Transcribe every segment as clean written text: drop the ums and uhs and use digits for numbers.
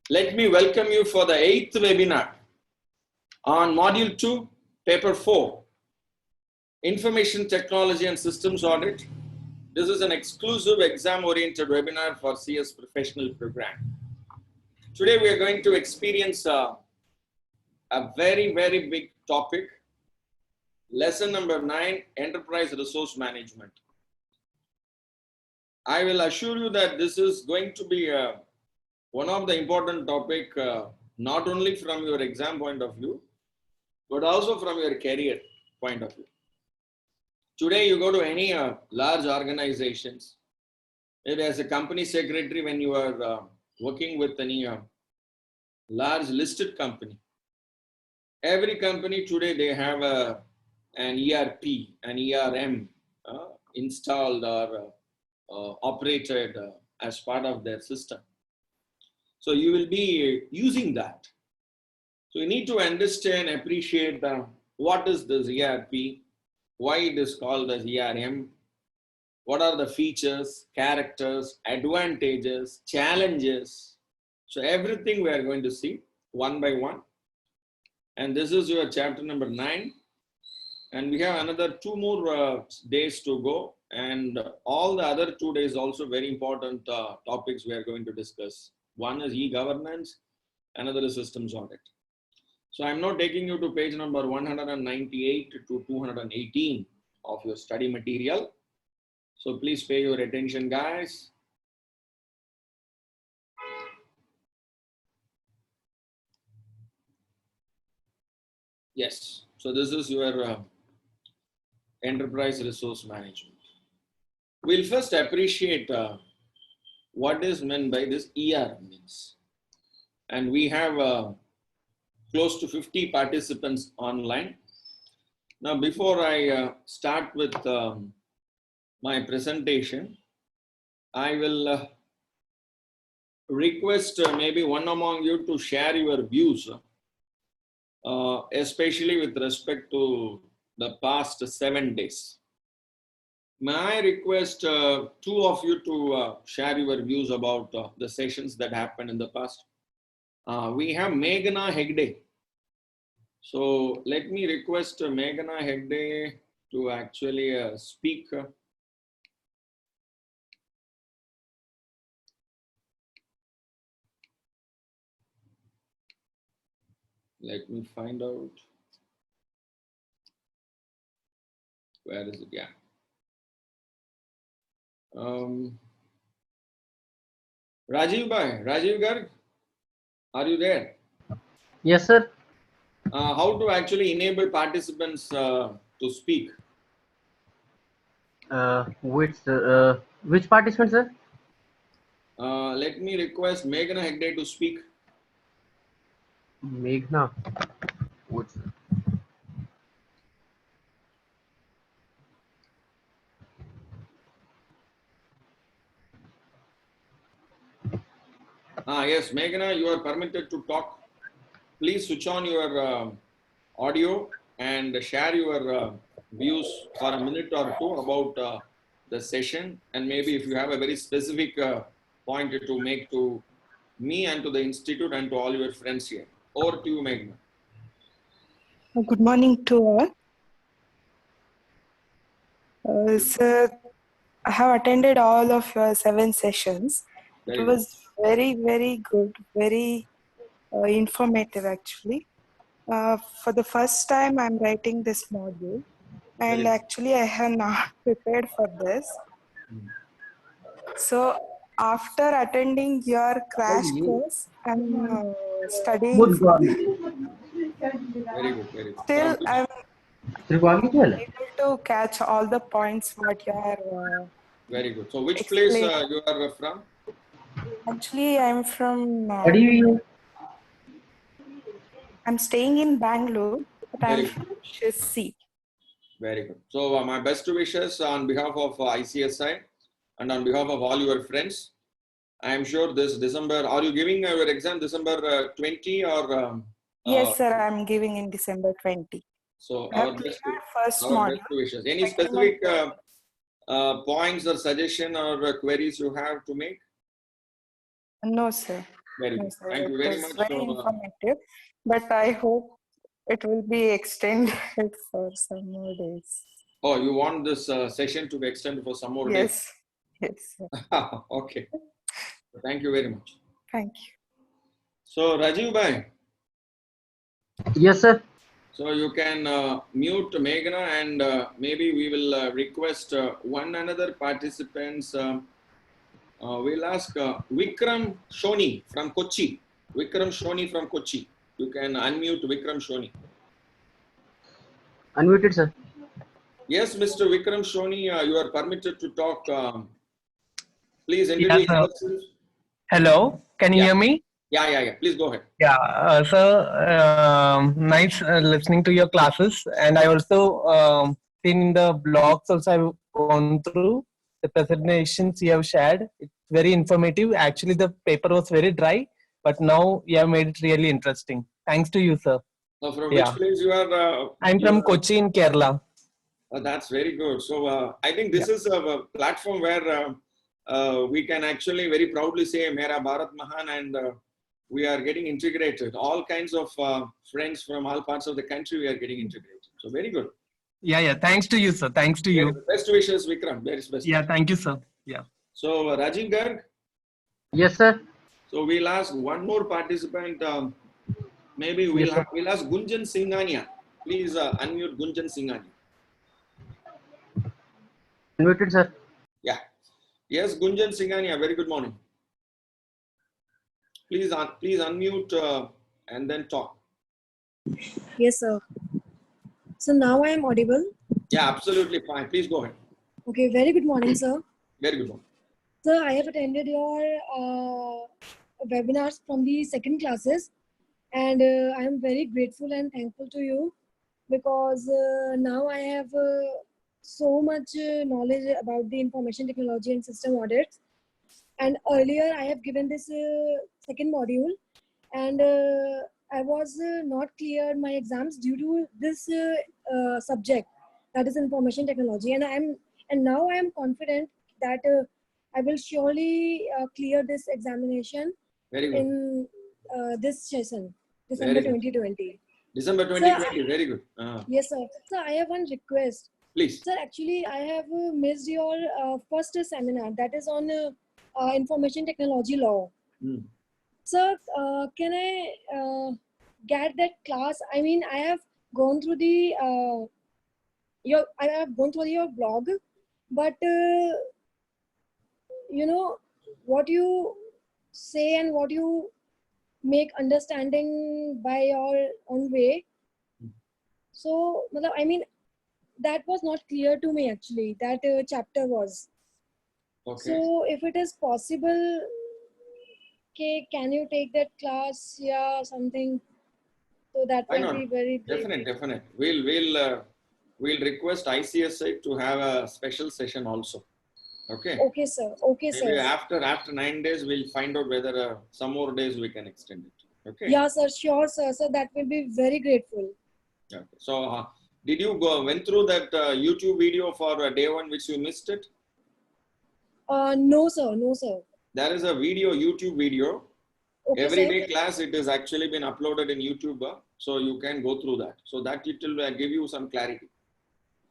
Let me welcome you for the 8th webinar on Module 2, Paper 4, Information Technology and Systems Audit. This is an exclusive exam-oriented webinar for CS Professional Program. Today we are going to experience a very big topic. Lesson number 9, Enterprise Resource Management. I will assure you that this is going to be one of the important topic, not only from your exam point of view, but also from your career point of view. Today you go to any large organizations, maybe as a company secretary when you are working with any large listed company. Every company today, they have an ERP, an ERM installed or operated as part of their system. So you will be using that. So you need to understand, appreciate what is this ERP, why it is called as ERM, what are the features, characters, advantages, challenges. So everything we are going to see one by one. And this is your chapter number 9. And we have another 2 more days to go. And all the other 2 days also very important topics we are going to discuss. One is e-governance, another is systems audit. So I'm now taking you to page number 198 to 218 of your study material. So please pay your attention, guys. Yes, so this is your enterprise resource management. We'll first appreciate what is meant by this ER means. And we have close to 50 participants online. Now, before I start with my presentation, I will request maybe one among you to share your views, especially with respect to the past 7 days. May I request 2 of you to share your views about the sessions that happened in the past? We have Meghna Hegde. So let me request Meghna Hegde to actually speak. Let me find out. Where is it? Yeah. Rajiv Bhai, Rajiv Garg, are you there? Yes, sir. How to actually enable participants to speak? Which participant, sir? Let me request Meghna Hegde to speak. Meghna. Which? Yes, Meghna, you are permitted to talk. Please switch on your audio and share your views for a minute or 2 about the session. And maybe if you have a very specific point to make to me and to the institute and to all your friends here. Over to you, Meghna. Good morning to all. Sir, I have attended all of your 7 sessions. It was very good, very informative actually. For the first time, I'm writing this module, and actually I have not prepared for this. So after attending your crash course, I'm studying. Very good. Still, I'm able to catch all the points what you are. Very good. So which place you are from? Actually, I'm from. I'm staying in Bangalore, but I'm from Shirsi. Very good. So my best wishes on behalf of ICSI and on behalf of all your friends. I am sure this December, are you giving your exam December 20 or? Yes, sir, I'm giving in December 20. So I our have best wishes. Any specific points or suggestion or queries you have to make? No, sir. Very No, good. sir, Thank it you very was much. very So, informative, but I hope it will be extended for some more days. oh, you want this session to be extended for some more days? Yes, yes, sir. Okay. Thank you very much. Thank you. So, Rajiv bhai, Yes, sir. so you can mute Meghna, and maybe we will request one another participants. We'll ask Vikram Shoni from Kochi. Vikram Shoni from Kochi. You can unmute Vikram Shoni. Unmuted, sir. Yes, Mr. Vikram Shoni, you are permitted to talk. Please Yeah, introduce sir. yourself. Hello, can you Yeah, hear me? yeah. Please go ahead. Yeah, sir, nice listening to your classes. And I also seen the blogs also I've gone through. The presentations you have shared, it's very informative. Actually, the paper was very dry, but now you have made it really interesting. Thanks to you, sir. From which Yeah, place you are? I'm from Kochi in Kerala. That's very good. So I think Yeah. this is a platform where we can actually very proudly say Mera Bharat Mahan, and we are getting integrated. All kinds of friends from all parts of the country, we are getting integrated. So very good. Yeah. Thanks to you, sir. Thanks to Very you. good. Best wishes, Vikram. Very best Yeah, wishes. thank you, sir. Yeah. So Rajiv Garg. Yes, sir. So we'll ask one more participant. Maybe Yes, sir. we'll ask Gunjan Singhania. Please unmute Gunjan Singhania. Unmuted, sir. Yeah. Yes, Gunjan Singhania. Very good morning. Please unmute and then talk. Yes, sir. So now I am audible. Yeah, absolutely fine. Please go ahead. Okay, very good morning, sir. Very good morning. Sir, I have attended your webinars from the second classes, and I am very grateful and thankful to you because now I have so much knowledge about the information technology and system audits. And earlier I have given this second module, and I was not cleared my exams due to this subject, that is information technology, and now I am confident that I will surely clear this examination Very good. in this session, Very December good. 2020. December Sir, 2020. Very good. yes, sir. Sir, I have one request. Please. Sir, actually, I have missed your first seminar, that is on information technology law. Hmm. Sir, can I get that class? I mean, I have gone through the I have gone through your blog, but you know what you say and what you make understanding by your own way. So, I mean, that was not clear to me actually. That chapter was. Okay. So, if it is possible, okay, can you take that class? Yeah, something. So that Why will not? be very great. Definite. We'll request ICSA to have a special session also. Okay. Okay, sir. Okay, Maybe sir. after 9 days, we'll find out whether some more days we can extend it. Okay. Yeah, sir. Sure, sir. So that will be very grateful. Okay. So did you went through that YouTube video for day one which you missed it? No, sir. No, sir. There is a YouTube video. Okay, Everyday sir. class, it has actually been uploaded in YouTube, so you can go through that. So that it will give you some clarity.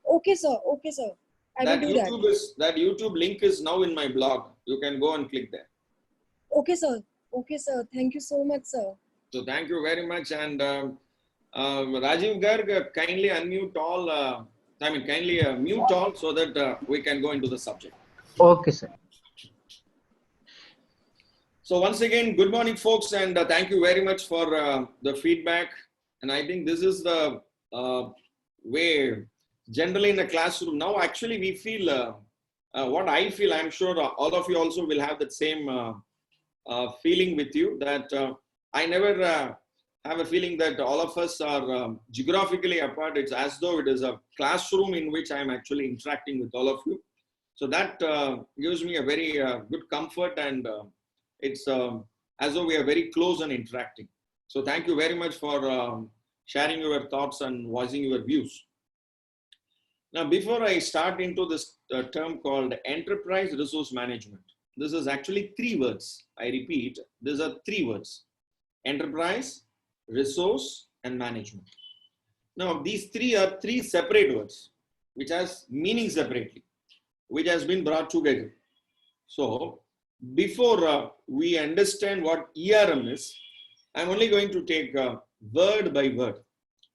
Okay, sir. Okay, sir. I will do that. That YouTube link is now in my blog. You can go and click there. Okay, sir. Okay, sir. Thank you so much, sir. So thank you very much. And Rajiv Garg, kindly unmute all. Kindly mute all so that we can go into the subject. Okay, sir. So once again, good morning, folks, and thank you very much for the feedback. And I think this is the way, generally in the classroom, now actually we feel, what I feel, I'm sure all of you also will have that same feeling with you, that I never have a feeling that all of us are geographically apart. It's as though it is a classroom in which I'm actually interacting with all of you. So that gives me a very good comfort, and it's as though we are very close and interacting. So thank you very much for sharing your thoughts and voicing your views. Now, before I start into this term called enterprise resource management, this is actually three words. I repeat, these are three words: enterprise, resource, and management. Now, these three are three separate words, which has meaning separately, which has been brought together. So, before we understand what ERM is, I'm only going to take word by word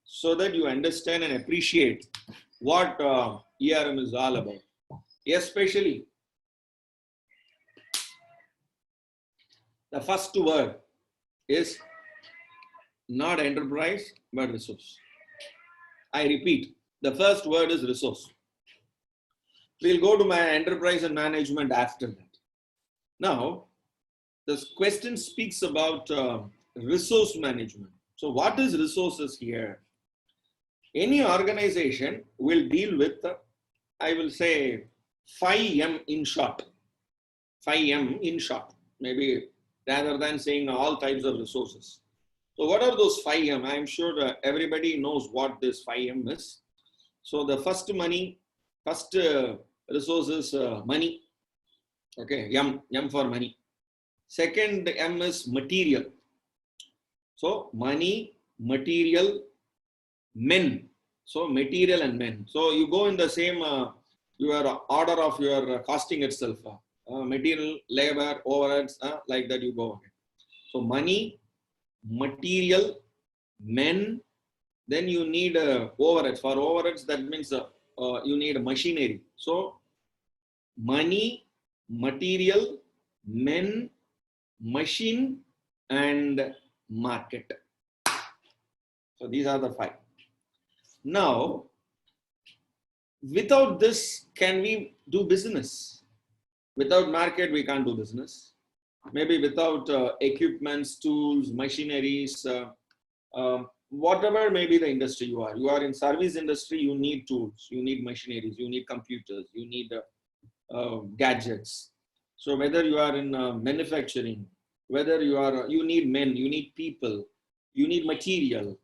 so that you understand and appreciate what ERM is all about. Especially, the first word is not enterprise, but resource. I repeat, the first word is resource. We'll go to my enterprise and management after that. Now, this question speaks about resource management. So what is resources here? Any organization will deal with, I will say, 5M in short. 5M in short, maybe rather than saying all types of resources. So what are those 5M? I'm sure everybody knows what this 5M is. So the first resource is money. Okay, M for money. Second M is material. So money, material, men. So material and men. So you go in the same your order of your costing itself. Material, labor, overheads, like that you go. So money, material, men. Then you need overheads. For overheads, that means you need machinery. So money, material, men, machine, and market. So these are the 5. Now, without this, can we do business? Without market, we can't do business. Maybe without equipments, tools, machineries, whatever may be the industry you are in service industry, you need tools, you need machineries, you need computers, you need gadgets. So whether you are in manufacturing, whether you need men, you need people, you need material,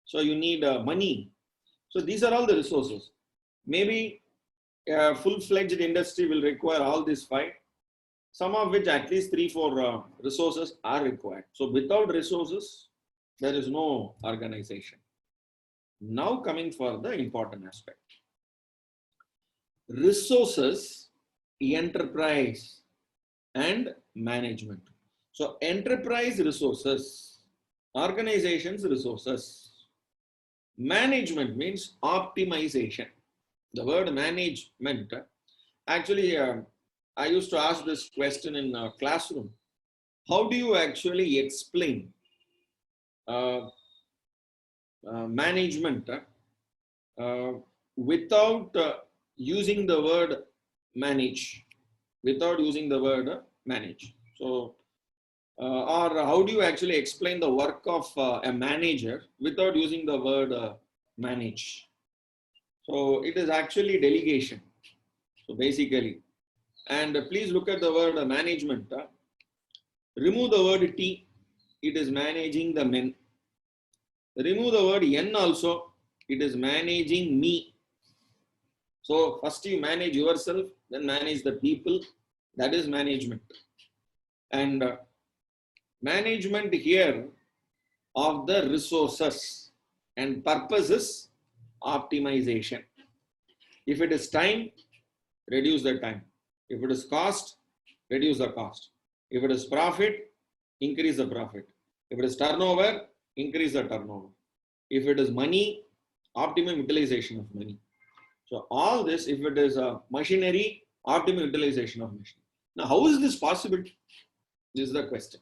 so you need money. So these are all the resources. Maybe a full-fledged industry will require all these 5, some of which at least 3-4 resources are required. So without resources, there is no organization. Now coming for the important aspect. Resources, enterprise, and management. So enterprise resources, organizations resources. Management means optimization. The word management, actually, I used to ask this question in a classroom. How do you actually explain management without using the word manage? Without using the word manage. So, or how do you actually explain the work of a manager without using the word manage? So it is actually delegation. So basically, and please look at the word management. Remove the word T, it is managing the men. Remove the word N also, it is managing me. So first you manage yourself, then manage the people. That is management. And management here of the resources and purposes, optimization. If it is time, reduce the time. If it is cost, reduce the cost. If it is profit, increase the profit. If it is turnover, increase the turnover. If it is money, optimum utilization of money. So all this, if it is a machinery, optimum utilization of machinery. Now, how is this possible? This is the question.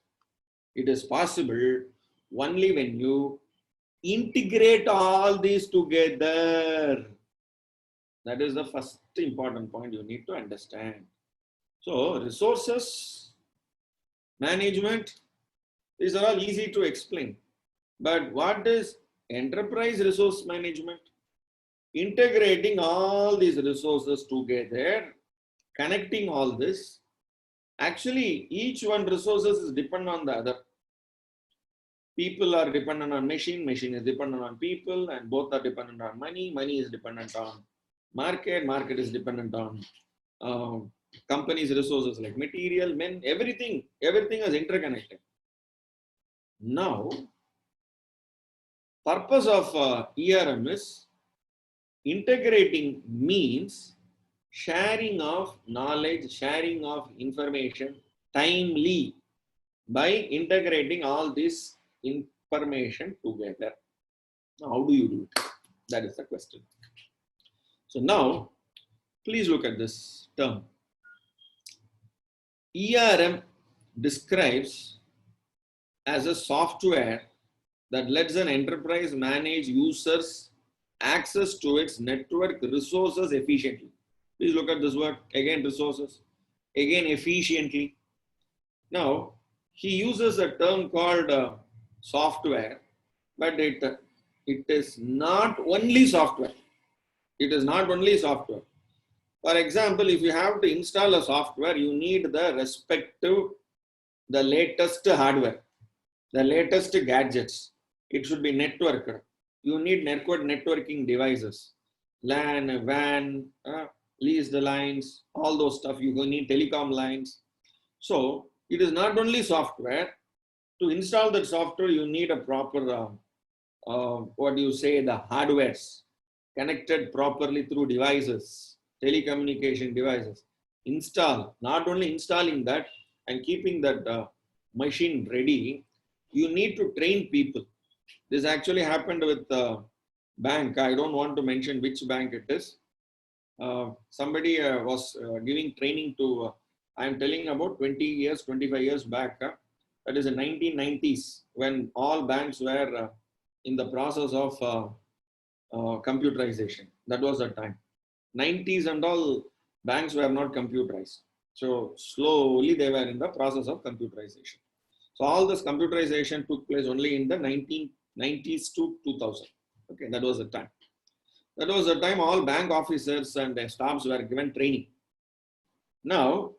It is possible only when you integrate all these together. That is the first important point you need to understand. So resources, management, these are all easy to explain. But what is enterprise resource management? Integrating all these resources together, connecting all this. Actually, each one resources is dependent on the other. People are dependent on machine, machine is dependent on people, and both are dependent on money. Money is dependent on market, market is dependent on company's resources like material, men, everything is interconnected. Now, purpose of ERM is integrating means sharing of knowledge, sharing of information timely by integrating all this information together. Now, how do you do it? That is the question. So now, please look at this term. ERM describes as a software that lets an enterprise manage users' access to its network resources efficiently. Please look at this word again, resources, again, efficiently. Now, he uses a term called software, but it is not only software. It is not only software. For example, if you have to install a software, you need the latest hardware, the latest gadgets. It should be networked. You need networking devices, LAN, WAN, lease the lines, all those stuff. You need telecom lines. So it is not only software. To install that software, you need a proper, the hardwares connected properly through devices, telecommunication devices. Install, not only installing that and keeping that machine ready, you need to train people. This actually happened with bank. I don't want to mention which bank it is. Somebody was giving training to, I am telling about 20 years, 25 years back. That is in 1990s when all banks were in the process of computerization. That was the time. 90s and all banks were not computerized. So slowly they were in the process of computerization. So all this computerization took place only in the 1990s to 2000. Okay, that was the time. That was the time all bank officers and their staffs were given training. Now,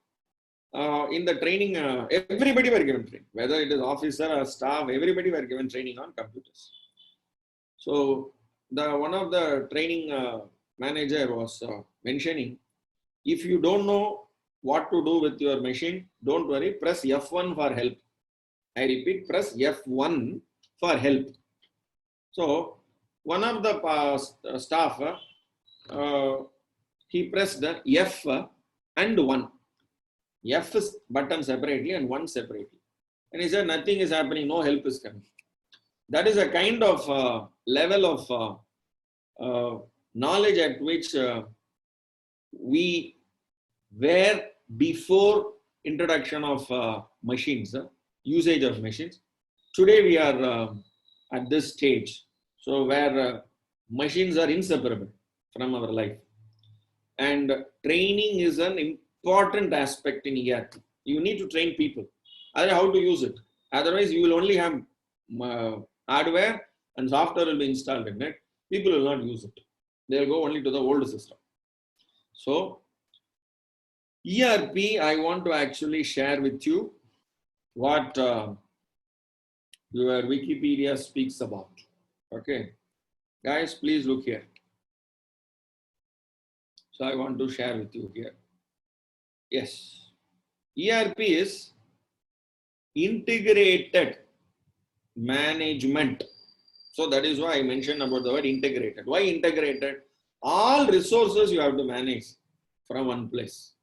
in the training, everybody were given training, whether it is officer or staff, everybody were given training on computers. So one of the training manager was mentioning, if you don't know what to do with your machine, don't worry, press F1 for help. I repeat, press F1 for help. So one of the staff, he pressed the F and 1. F is button separately and 1 separately. And he said, nothing is happening, no help is coming. That is a kind of level of knowledge at which we were before introduction of machines, usage of machines. Today we are at this stage, so where machines are inseparable from our life. And training is an important aspect in ERP. You need to train people how to use it. Otherwise, you will only have hardware and software will be installed in it. People will not use it. They will go only to the old system. So, ERP, I want to actually share with you what your Wikipedia speaks about. Okay. Guys, please look here. So I want to share with you here. Yes. ERP is integrated management. So that is why I mentioned about the word integrated. Why integrated? All resources you have to manage from one place.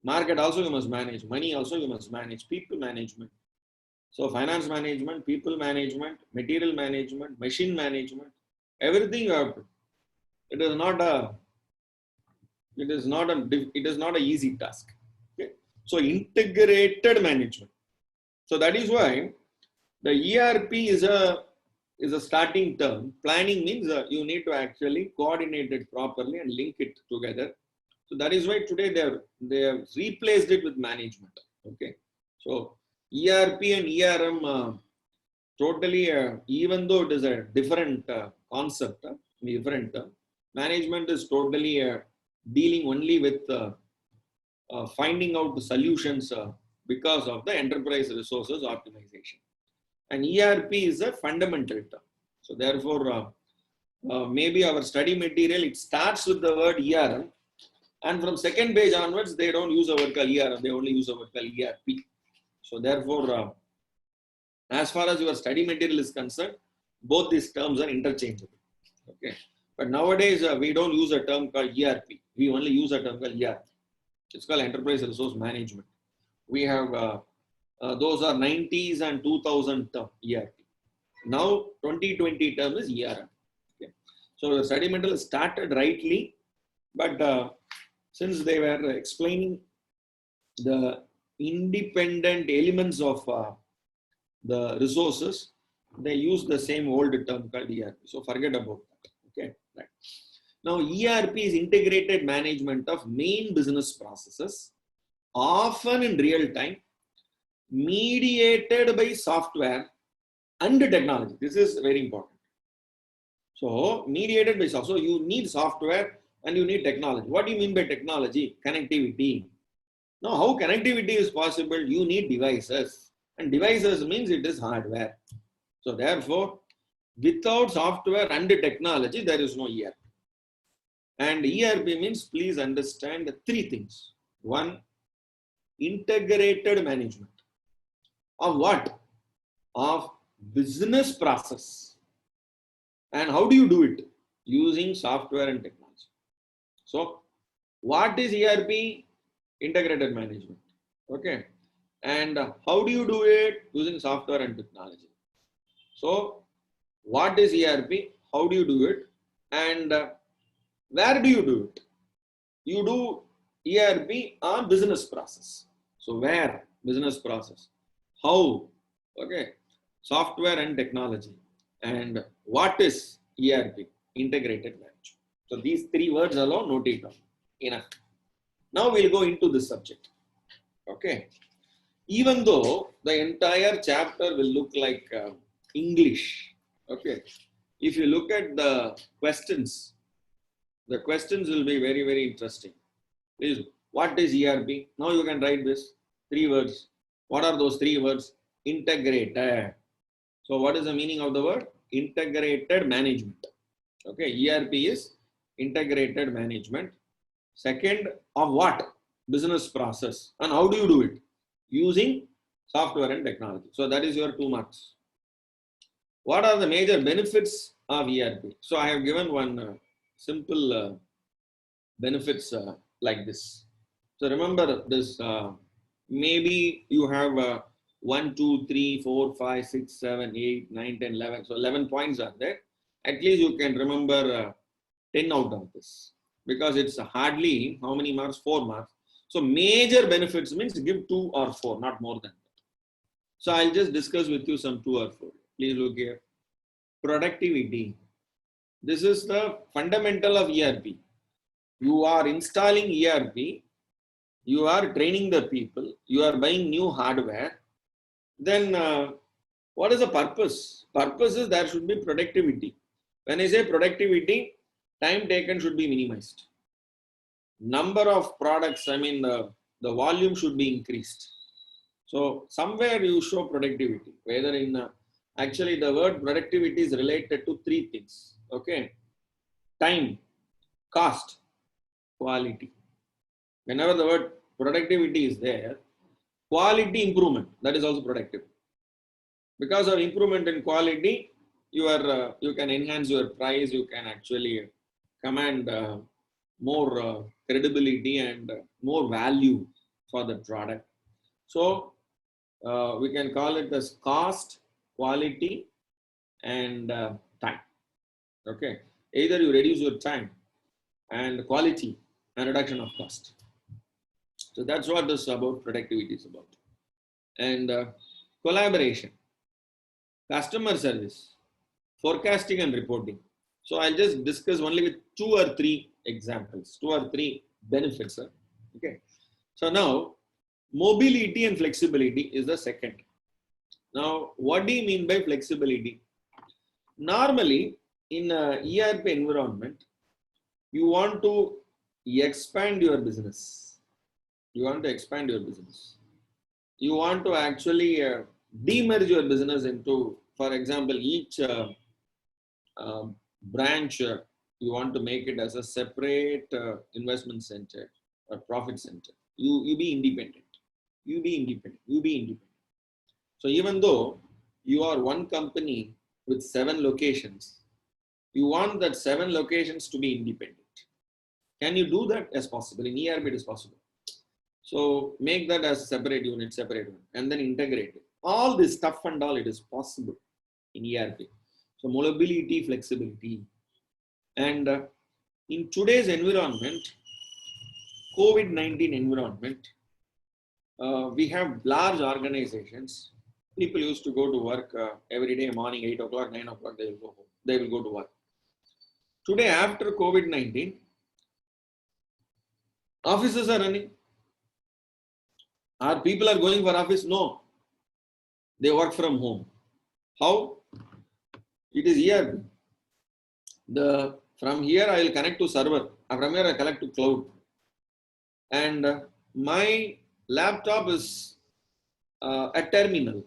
Market also you must manage. Money also you must manage. People management. So finance management, people management, material management, machine management, everything you have to. It is not an easy task. Okay? So integrated management. So that is why the ERP is a starting term. Planning means you need to actually coordinate it properly and link it together. So that is why today they have replaced it with management. Okay. So ERP and ERM totally, even though it is a different concept, different management is totally dealing only with finding out the solutions because of the enterprise resources optimization. And ERP is a fundamental term. So therefore, maybe our study material, it starts with the word ERM, And from second page onwards, they don't use a word called ER, they only use a word called ERP. So therefore, as far as your study material is concerned, both these terms are interchangeable. Okay. But nowadays, we don't use a term called ERP. We only use a term called ERP. It's called Enterprise Resource Management. We have, those are 90s and 2000 term, ERP. Now, 2020 term is ERM. Okay. So the study material started rightly, but since they were explaining the independent elements of the resources, they use the same old term called ERP. So forget about that. Okay, right. Now ERP is integrated management of main business processes, often in real time, mediated by software and technology. This is very important. So mediated by software. So you need software and you need technology. What do you mean by technology? Connectivity. Now, how connectivity is possible? You need devices. And devices means it is hardware. So therefore, without software and technology, there is no ERP. And ERP means, please understand three things. One, integrated management. Of what? Of business process. And how do you do it? Using software and technology. So, what is ERP? Integrated management. Okay. And how do you do it? Using software and technology. So, what is ERP? How do you do it? And where do you do it? You do ERP on business process. So, where? Business process. How? Okay. Software and technology. And what is ERP? Integrated management. So, these three words alone, note it down. Enough. Now, we'll go into this subject. Okay. Even though the entire chapter will look like English, okay, if you look at the questions will be very, very interesting. Please, what is ERP? Now you can write this, three words. What are those three words? Integrated. So what is the meaning of the word? Integrated management. Okay, ERP is integrated management. Second, of what? Business process. And how do you do it? Using software and technology. So that is your 2 marks. What are the major benefits of ERP? So I have given one simple benefits like this. So remember this, maybe you have 1, 2, 3, 4, 5, 6, 7, 8, 9, 10, 11. So 11 points are there. At least you can remember 10 out of this. Because it's hardly, how many marks? 4 marks. So major benefits means give 2 or 4, not more than that. So I'll just discuss with you some 2 or 4. Please look here. Productivity. This is the fundamental of ERP. You are installing ERP, you are training the people, you are buying new hardware. Then what is the purpose? Purpose is there should be productivity. When I say productivity, time taken should be minimized. Number of products, I mean the volume should be increased. So somewhere you show productivity, whether in, actually the word productivity is related to 3 things. Okay. Time, cost, quality. Whenever the word productivity is there, quality improvement, that is also productive. Because of improvement in quality, you can enhance your price, you can actually command more credibility and more value for the product. So we can call it as cost, quality, and time. Okay. Either you reduce your time and quality and reduction of cost. So that's what this about productivity is about. And collaboration, customer service, forecasting and reporting. So I'll just discuss only with 2 or 3 examples, 2 or 3 benefits. Okay. So now mobility and flexibility is the second. Now, what do you mean by flexibility? Normally, in an ERP environment, you want to expand your business. You want to expand your business. You want to actually demerge your business into, for example, each branch you want to make it as a separate investment center or profit center. You be independent. You be independent. You be independent. So even though you are one company with 7 locations, you want that 7 locations to be independent. Can you do that? As possible. In ERP, it is possible. So make that as separate unit, and then integrate it. All this stuff and all, it is possible in ERP. So mobility, flexibility. And in today's environment, COVID-19 environment, we have large organizations. People used to go to work every day morning, 8 o'clock, 9 o'clock, they will go home. They will go to work. Today, after COVID-19, offices are running. Our people are going for office? No. They work from home. How? It is ERP. From here, I will connect to server. From here, I connect to cloud. And my laptop is a terminal.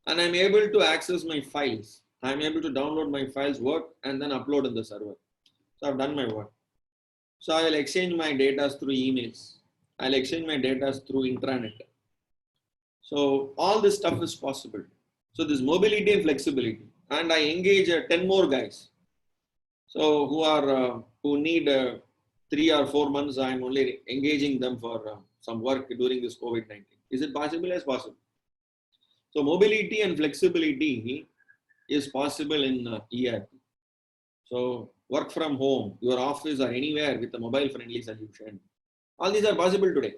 And I'm able to access my files. I'm able to download my files, work, and then upload in the server. So I've done my work. So I will exchange my data through emails. I'll exchange my data through intranet. So all this stuff is possible. So this mobility and flexibility. And I engage 10 more guys. So who need 3 or 4 months, I'm only engaging them for some work during this COVID-19. Is it possible? Yes, possible. So mobility and flexibility is possible in ERP. So work from home, your office or anywhere with a mobile friendly solution. All these are possible today.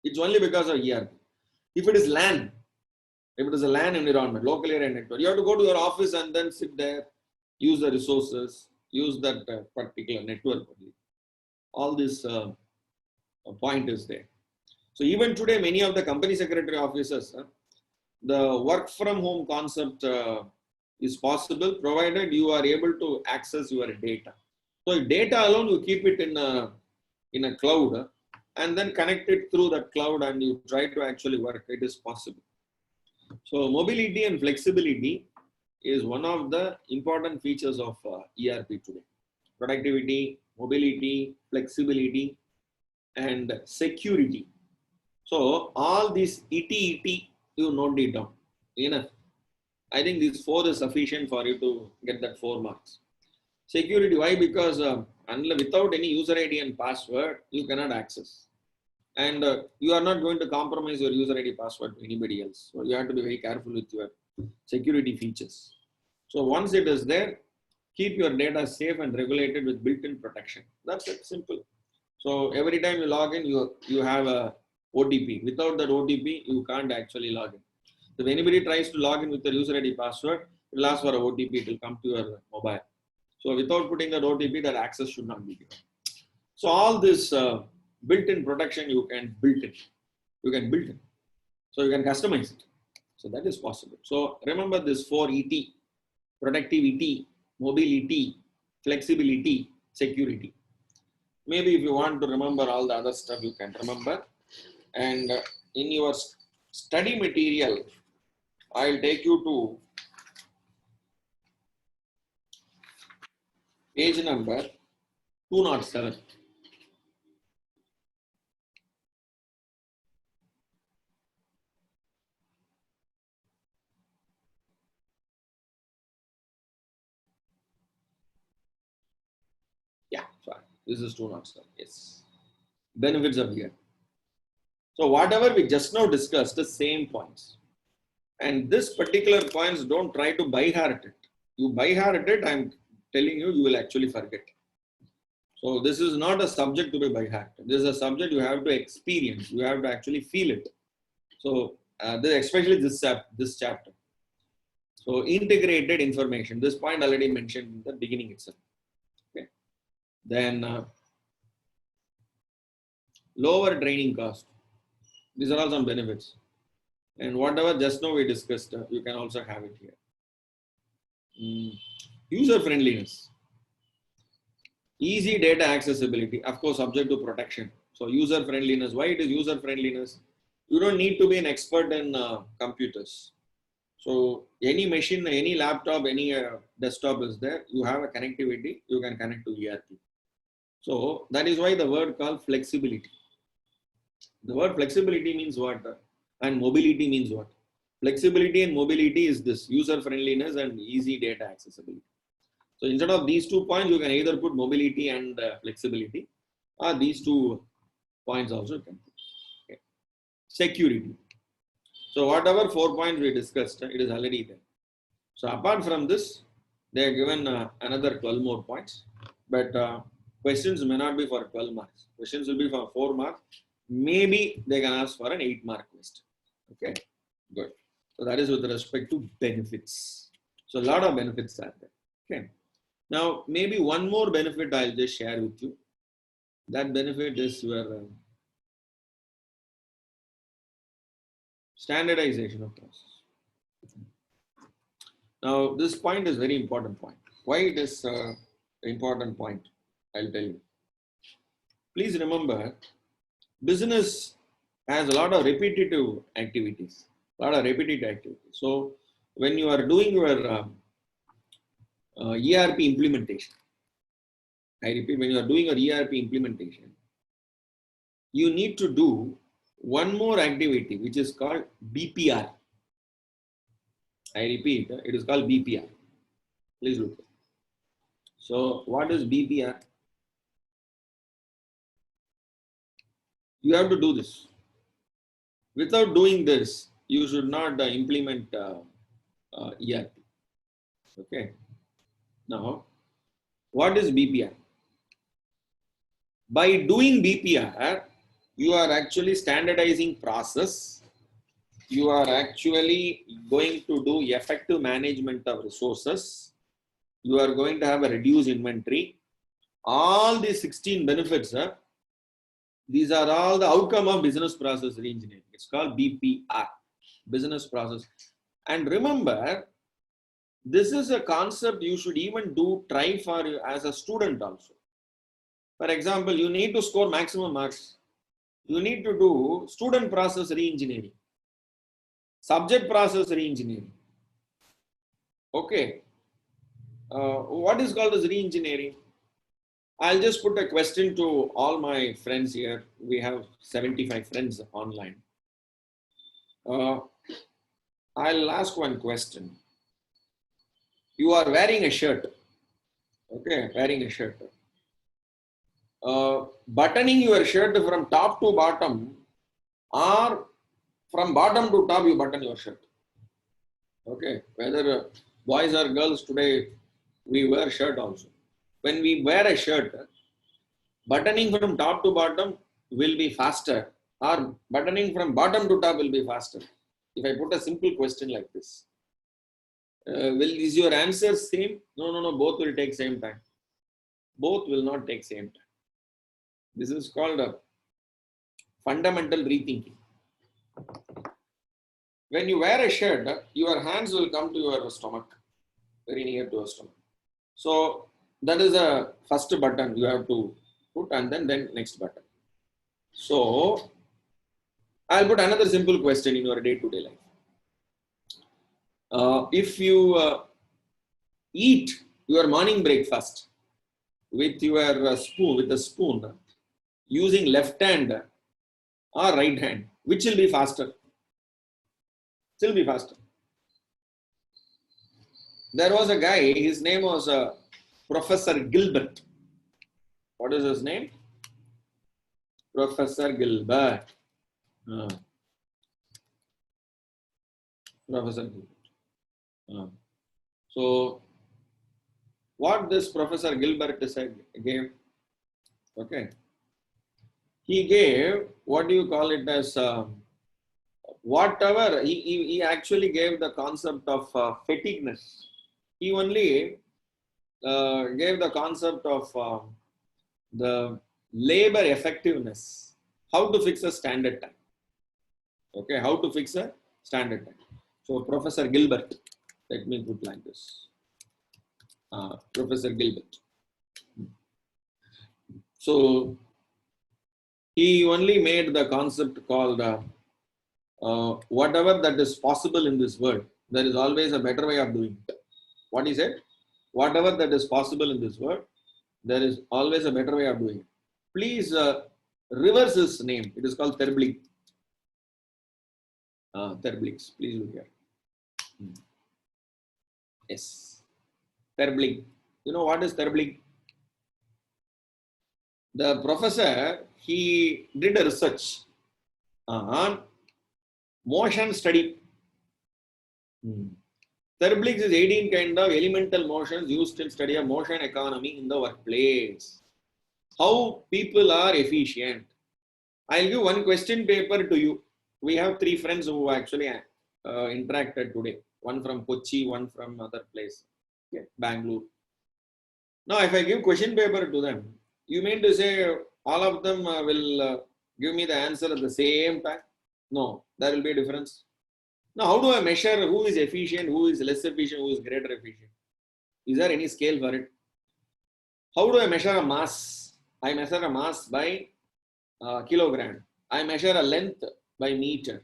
It's only because of ERP. If it is LAN, if it is a LAN environment, local area network, you have to go to your office and then sit there, use the resources, use that particular network. All this point is there. So even today, many of the company secretary offices, the work from home concept is possible provided you are able to access your data. So data alone, you keep it in a cloud and then connect it through that cloud and you try to actually work. It is possible. So mobility and flexibility is one of the important features of ERP today. Productivity, mobility, flexibility, and security. So all these ET, you note it down. Enough. I think this 4 is sufficient for you to get that 4 marks. Security, why? Because without any user ID and password, you cannot access. And you are not going to compromise your user ID password to anybody else. So you have to be very careful with your security features. So once it is there, keep your data safe and regulated with built-in protection. That's it, simple. So every time you log in, you have a OTP. Without that OTP, you can't actually log in. So if anybody tries to log in with their user ID password, it will ask for a OTP, it will come to your mobile. So without putting that OTP, that access should not be given. So all this built-in protection, you can build it. You can build it. So you can customize it. So that is possible. So remember this 4 ET: productivity, mobility, flexibility, security. Maybe if you want to remember all the other stuff, you can remember. And in your study material, I'll take you to page number 207. Yeah, sorry. This is 207. Yes. Benefits of here. So whatever we just now discussed, the same points. And this particular points, don't try to by heart it. You by heart it, I'm telling you, you will actually forget. So this is not a subject to be by heart. This is a subject you have to experience. You have to actually feel it. So especially this chapter. So integrated information. This point already mentioned in the beginning itself. Okay. Then lower training cost. These are all some benefits. And whatever just now we discussed, you can also have it here. User friendliness. Easy data accessibility, of course, subject to protection. So user friendliness. Why it is user friendliness? You don't need to be an expert in computers. So any machine, any laptop, any desktop is there, you have a connectivity, you can connect to ERP. So that is why the word called flexibility. The word flexibility means what? And mobility means what? Flexibility and mobility is this user friendliness and easy data accessibility. So instead of these 2 points, you can either put mobility and flexibility, or these 2 points also you can put. Okay. Security. So whatever 4 points we discussed, it is already there. So apart from this, they are given another 12 more points, but questions may not be for 12 marks. Questions will be for 4 marks. Maybe they can ask for an 8-mark question. Okay, good. So that is with respect to benefits. So a lot of benefits are there. Okay. Now maybe one more benefit I'll just share with you. That benefit is your standardization of process. Now this point is very important point. Why it is important point? I'll tell you. Please remember, business has a lot of repetitive activities. So when you are doing your ERP implementation, I repeat, when you are doing your ERP implementation, you need to do one more activity which is called BPR. I repeat, it is called BPR. Please look. So what is BPR? You have to do this. Without doing this, you should not implement ERP. Okay. Now, what is BPR? By doing BPR, you are actually standardizing process. You are actually going to do effective management of resources. You are going to have a reduced inventory. All these 16 benefits, these are all the outcome of business process reengineering. It's called BPR, business process. And remember, this is a concept you should even try for you as a student also. For example, you need to score maximum marks. You need to do student process reengineering, subject process reengineering. Okay. What is called as reengineering? I'll just put a question to all my friends here. We have 75 friends online. I'll ask one question. You are wearing a shirt. Okay, wearing a shirt. Buttoning your shirt from top to bottom, or from bottom to top you button your shirt. Okay, whether boys or girls, today we wear shirt also. When we wear a shirt, buttoning from top to bottom will be faster, or buttoning from bottom to top will be faster. If I put a simple question like this, is your answer same? No, both will take same time. Both will not take same time. This is called a fundamental rethinking. When you wear a shirt, your hands will come to your stomach, very near to your stomach. So that is the first button you have to put, and then next button. So I'll put another simple question in your day-to-day life. If you eat your morning breakfast with your spoon, using left hand or right hand, which will be faster? Still be faster. There was a guy, his name was Professor Gilbert. What is his name? Professor Gilbert. Professor Gilbert. So, what this Professor Gilbert said, gave, okay, he gave, what do you call it as, whatever, he actually gave the concept of fatigueness. He only gave the concept of the labor effectiveness, how to fix a standard time. Okay, how to fix a standard time. So Professor Gilbert, let me put like this. Professor Gilbert. So he only made the concept called whatever that is possible in this world, there is always a better way of doing it. What he said? Whatever that is possible in this world, there is always a better way of doing it. Please reverse his name. It is called Terblig. Terbligs. Please look here. Yes. Terblig. You know what is Terblig? The professor, he did a research on motion study. Terbligs is 18 kind of elemental motions used in study of motion economy in the workplace. How people are efficient. I'll give one question paper to you. We have 3 friends who actually interacted today. One from Kochi, one from other place, okay, Bangalore. Now, if I give question paper to them, you mean to say all of them will give me the answer at the same time? No, there will be a difference. Now, how do I measure who is efficient, who is less efficient, who is greater efficient? Is there any scale for it? How do I measure a mass? I measure a mass by kilogram. I measure a length by meter.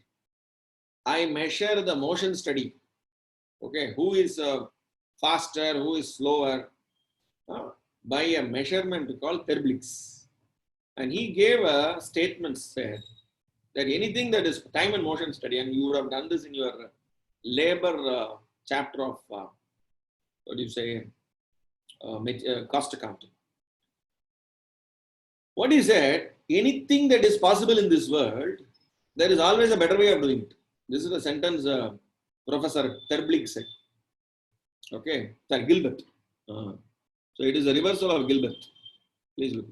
I measure the motion study. Okay, who is faster, who is slower, by a measurement called Terbligs. And he gave a statement said that anything that is time and motion study, and you would have done this in your labor chapter of what do you say, cost accounting. What he said, anything that is possible in this world, there is always a better way of doing it. This is the sentence Professor Terblig said. Okay, sorry, Gilbert. So it is a reversal of Gilbert. Please look.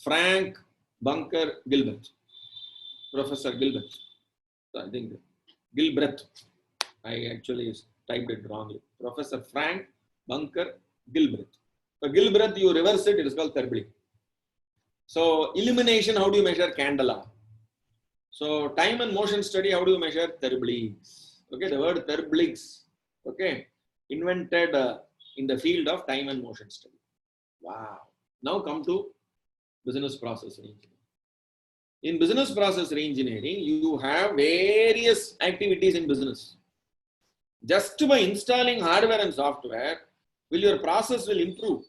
Frank Bunker Gilbert. Professor Gilbert. So I think Gilbert. I actually typed it wrongly. Professor Frank Bunker Gilbert. So Gilbert, you reverse it, it is called Terblig. So illumination, how do you measure candela? So time and motion study, how do you measure Terbligs? Okay, the word Terbligs, okay, invented in the field of time and motion study. Wow. Now come to business process reengineering. In business process reengineering, you have various activities in business. Just by installing hardware and software, your process will improve.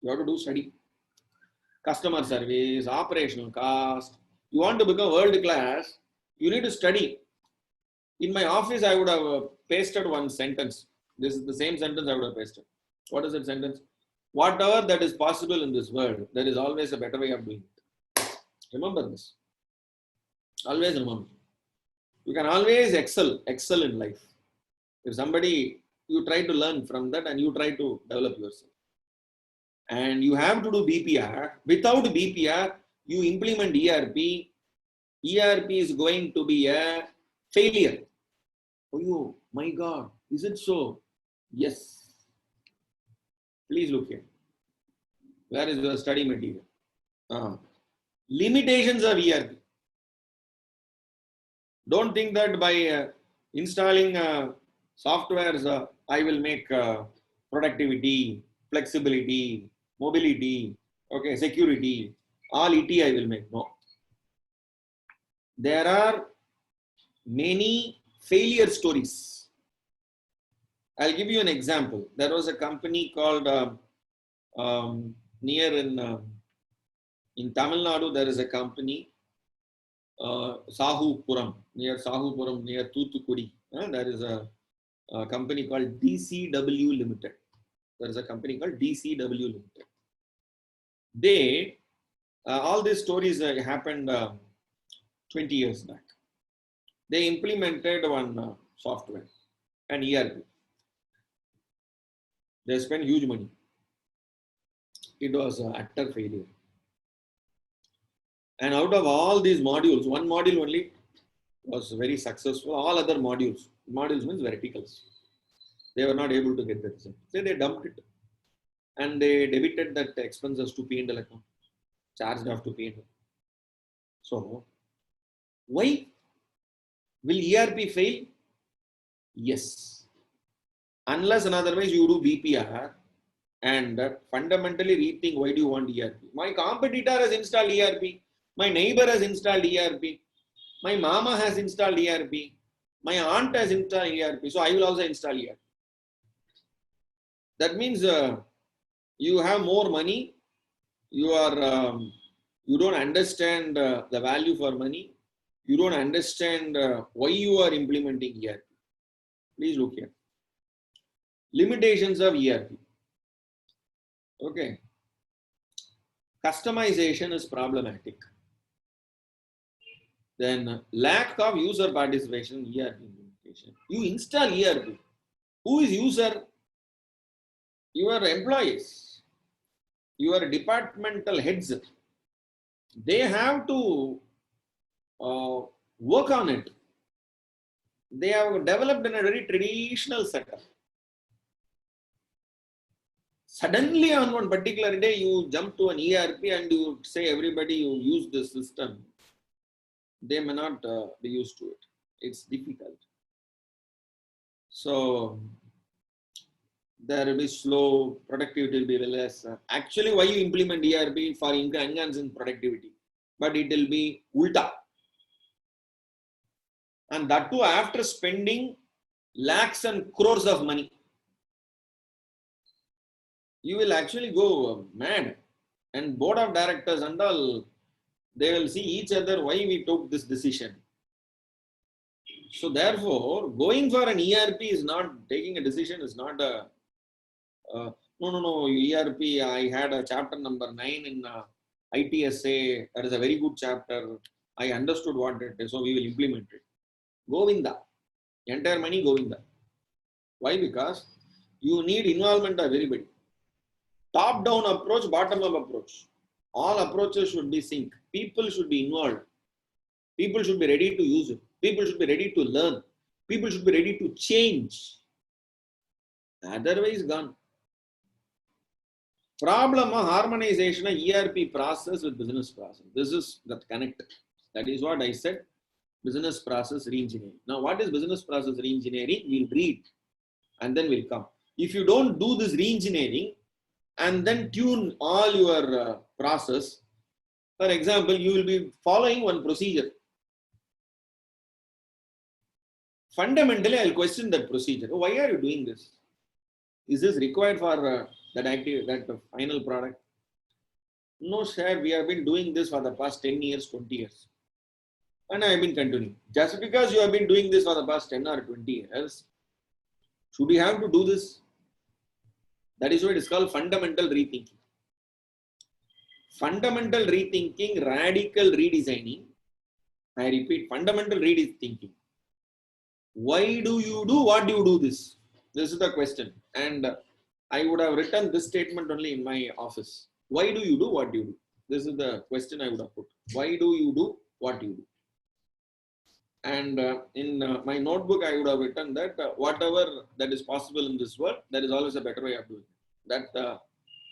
You have to do study. Customer service, operational cost. You want to become world class, you need to study. In my office, I would have pasted one sentence. This is the same sentence I would have pasted. What is that sentence? Whatever that is possible in this world, there is always a better way of doing it. Remember this. Always remember. You can always excel in life. If somebody, you try to learn from that and you try to develop yourself. And you have to do BPR. Without BPR, you implement ERP. ERP is going to be a failure. Oh my God, is it so? Yes. Please look here. Where is the study material? Limitations of ERP. Don't think that by installing softwares, I will make productivity, flexibility, mobility, okay, security, all ET I will make. No. There are many failure stories. I'll give you an example. There was a company called near in Tamil Nadu. There is a company Sahupuram, near Sahupuram, near Thoothukudi. There is a company called DCW Limited. There is a company called DCW Limited. They all these stories happened 20 years back. They implemented one software, an ERP. They spent huge money. It was an utter failure. And out of all these modules, one module only was very successful. All other modules means verticals, they were not able to get the result. So they dumped it. And they debited that expenses to P&L account, charged off to P&L. So, why will ERP fail? Yes. Unless and otherwise you do BPR and fundamentally rethink why do you want ERP. My competitor has installed ERP. My neighbor has installed ERP. My mama has installed ERP. My aunt has installed ERP, so I will also install ERP. That means you have more money, you don't understand the value for money, you don't understand why you are implementing ERP. Please look here. Limitations of ERP. Okay. Customization is problematic. Then lack of user participation in ERP implementation. You install ERP. Who is user? Your employees, your departmental heads. They have to work on it. They have developed in a very traditional setup. Suddenly on one particular day, you jump to an ERP and you say everybody you use this system. They may not be used to it. It's difficult. So there will be slow, productivity will be less. Actually, why you implement ERP? For enhancing productivity. But it will be ulta. And that too after spending lakhs and crores of money. You will actually go mad. And board of directors and all, they will see each other why we took this decision. So therefore, going for an ERP is not, taking a decision is not a, no, ERP, I had a chapter number 9 in IT&SA, that is a very good chapter. I understood what it is, so we will implement it. Govinda, entire money Govinda. Why? Because you need involvement of everybody. Top-down approach, bottom-up approach. All approaches should be synced. People should be involved. People should be ready to use it. People should be ready to learn. People should be ready to change. Otherwise, gone. Problem of harmonization of ERP process with business process. This is that connect. That is what I said. Business process reengineering. Now, what is business process reengineering? We'll read and then we'll come. If you don't do this reengineering and then tune all your process, for example, you will be following one procedure. Fundamentally, I'll question that procedure. Oh, why are you doing this? Is this required for that final product? No, sir, we have been doing this for the past 10 years, 20 years. And I have been continuing. Just because you have been doing this for the past 10 or 20 years, should you have to do this? That is why it is called fundamental rethinking. Fundamental rethinking, radical redesigning. I repeat, fundamental rethinking. Why do you do what do you do this? This is the question. And I would have written this statement only in my office. Why do you do what you do? This is the question I would have put. Why do you do what you do? And in my notebook, I would have written that whatever that is possible in this world, there is always a better way of doing it. That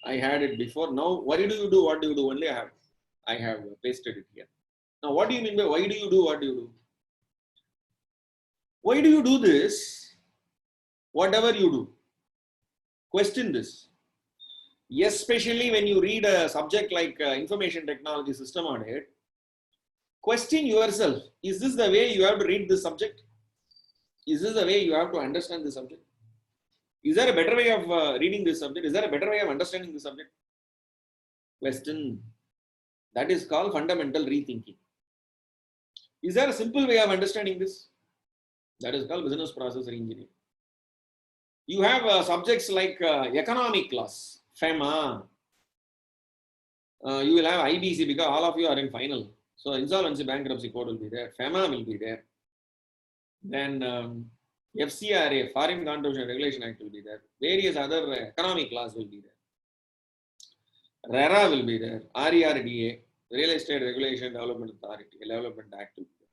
I had it before. Now, why do you do what do you do? Only I have pasted it here. Now, what do you mean by why do you do what do you do? Why do you do this? Whatever you do, question this. Especially when you read a subject like information technology system audit, question yourself, is this the way you have to read this subject? Is this the way you have to understand this subject? Is there a better way of reading this subject? Is there a better way of understanding this subject? Question. That is called fundamental rethinking. Is there a simple way of understanding this? That is called business process reengineering. You have subjects like economic class, FEMA. You will have IBC because all of you are in final. So insolvency bankruptcy code will be there. FEMA will be there. Then FCRA, Foreign Contribution Regulation Act will be there. Various other economic laws will be there. RERA will be there. RERDA, Real Estate Regulation Development Authority, Development Act will be there.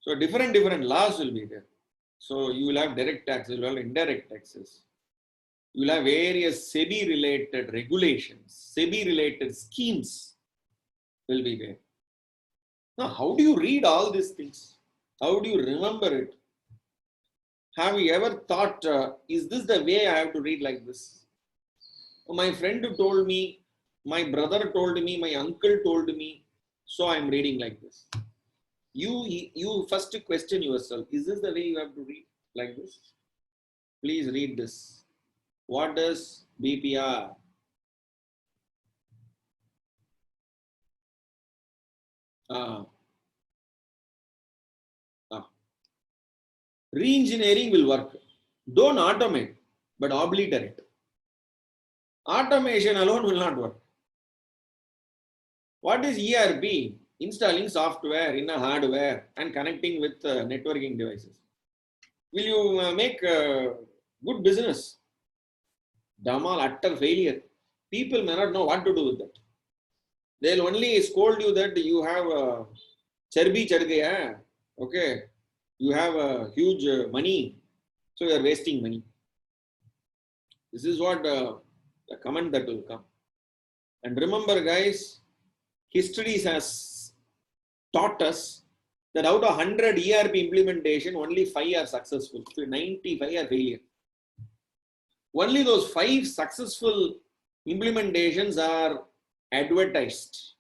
So different laws will be there. So you will have direct taxes, you will have indirect taxes. You will have various SEBI-related regulations, SEBI-related schemes will be there. Now, how do you read all these things? How do you remember it? Have you ever thought, is this the way I have to read like this? My friend told me, my brother told me, my uncle told me, so I am reading like this. You first question yourself, is this the way you have to read like this? Please read this. What does BPR? Re-engineering will work. Don't automate, but obliterate. Automation alone will not work. What is ERP? Installing software in a hardware and connecting with networking devices. Will you make good business? Damal, utter failure. People may not know what to do with that. They'll only scold you that you have charbi chad gaya. Okay, you have a huge money, so you are wasting money. This is what the comment that will come. And remember, guys, history has taught us that out of 100 ERP implementation, only 5 are successful. So 95 are failure. Only those 5 successful implementations are advertised.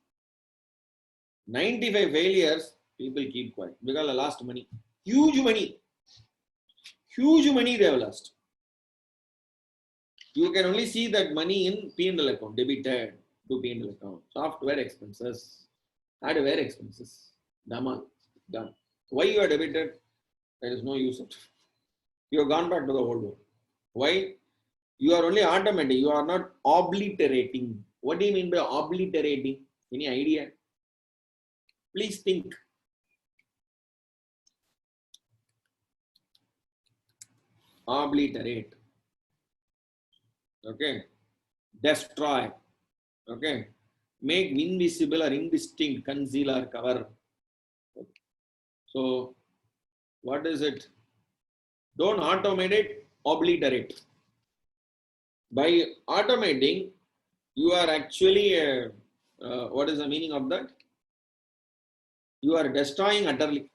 95 failures, people keep quiet because they lost money. Huge money. Huge money they have lost. You can only see that money in P&L account, debited to P&L account. Software expenses, hardware expenses. Done. Why you are debited? There is no use of it. You have gone back to the old one. Why? You are only automating. You are not obliterating. What do you mean by obliterating? Any idea? Please think. Obliterate. Okay. Destroy. Okay. Make invisible or indistinct, conceal or cover. So, what is it? Don't automate it, obliterate. By automating, you are actually, what is the meaning of that? You are destroying utterly.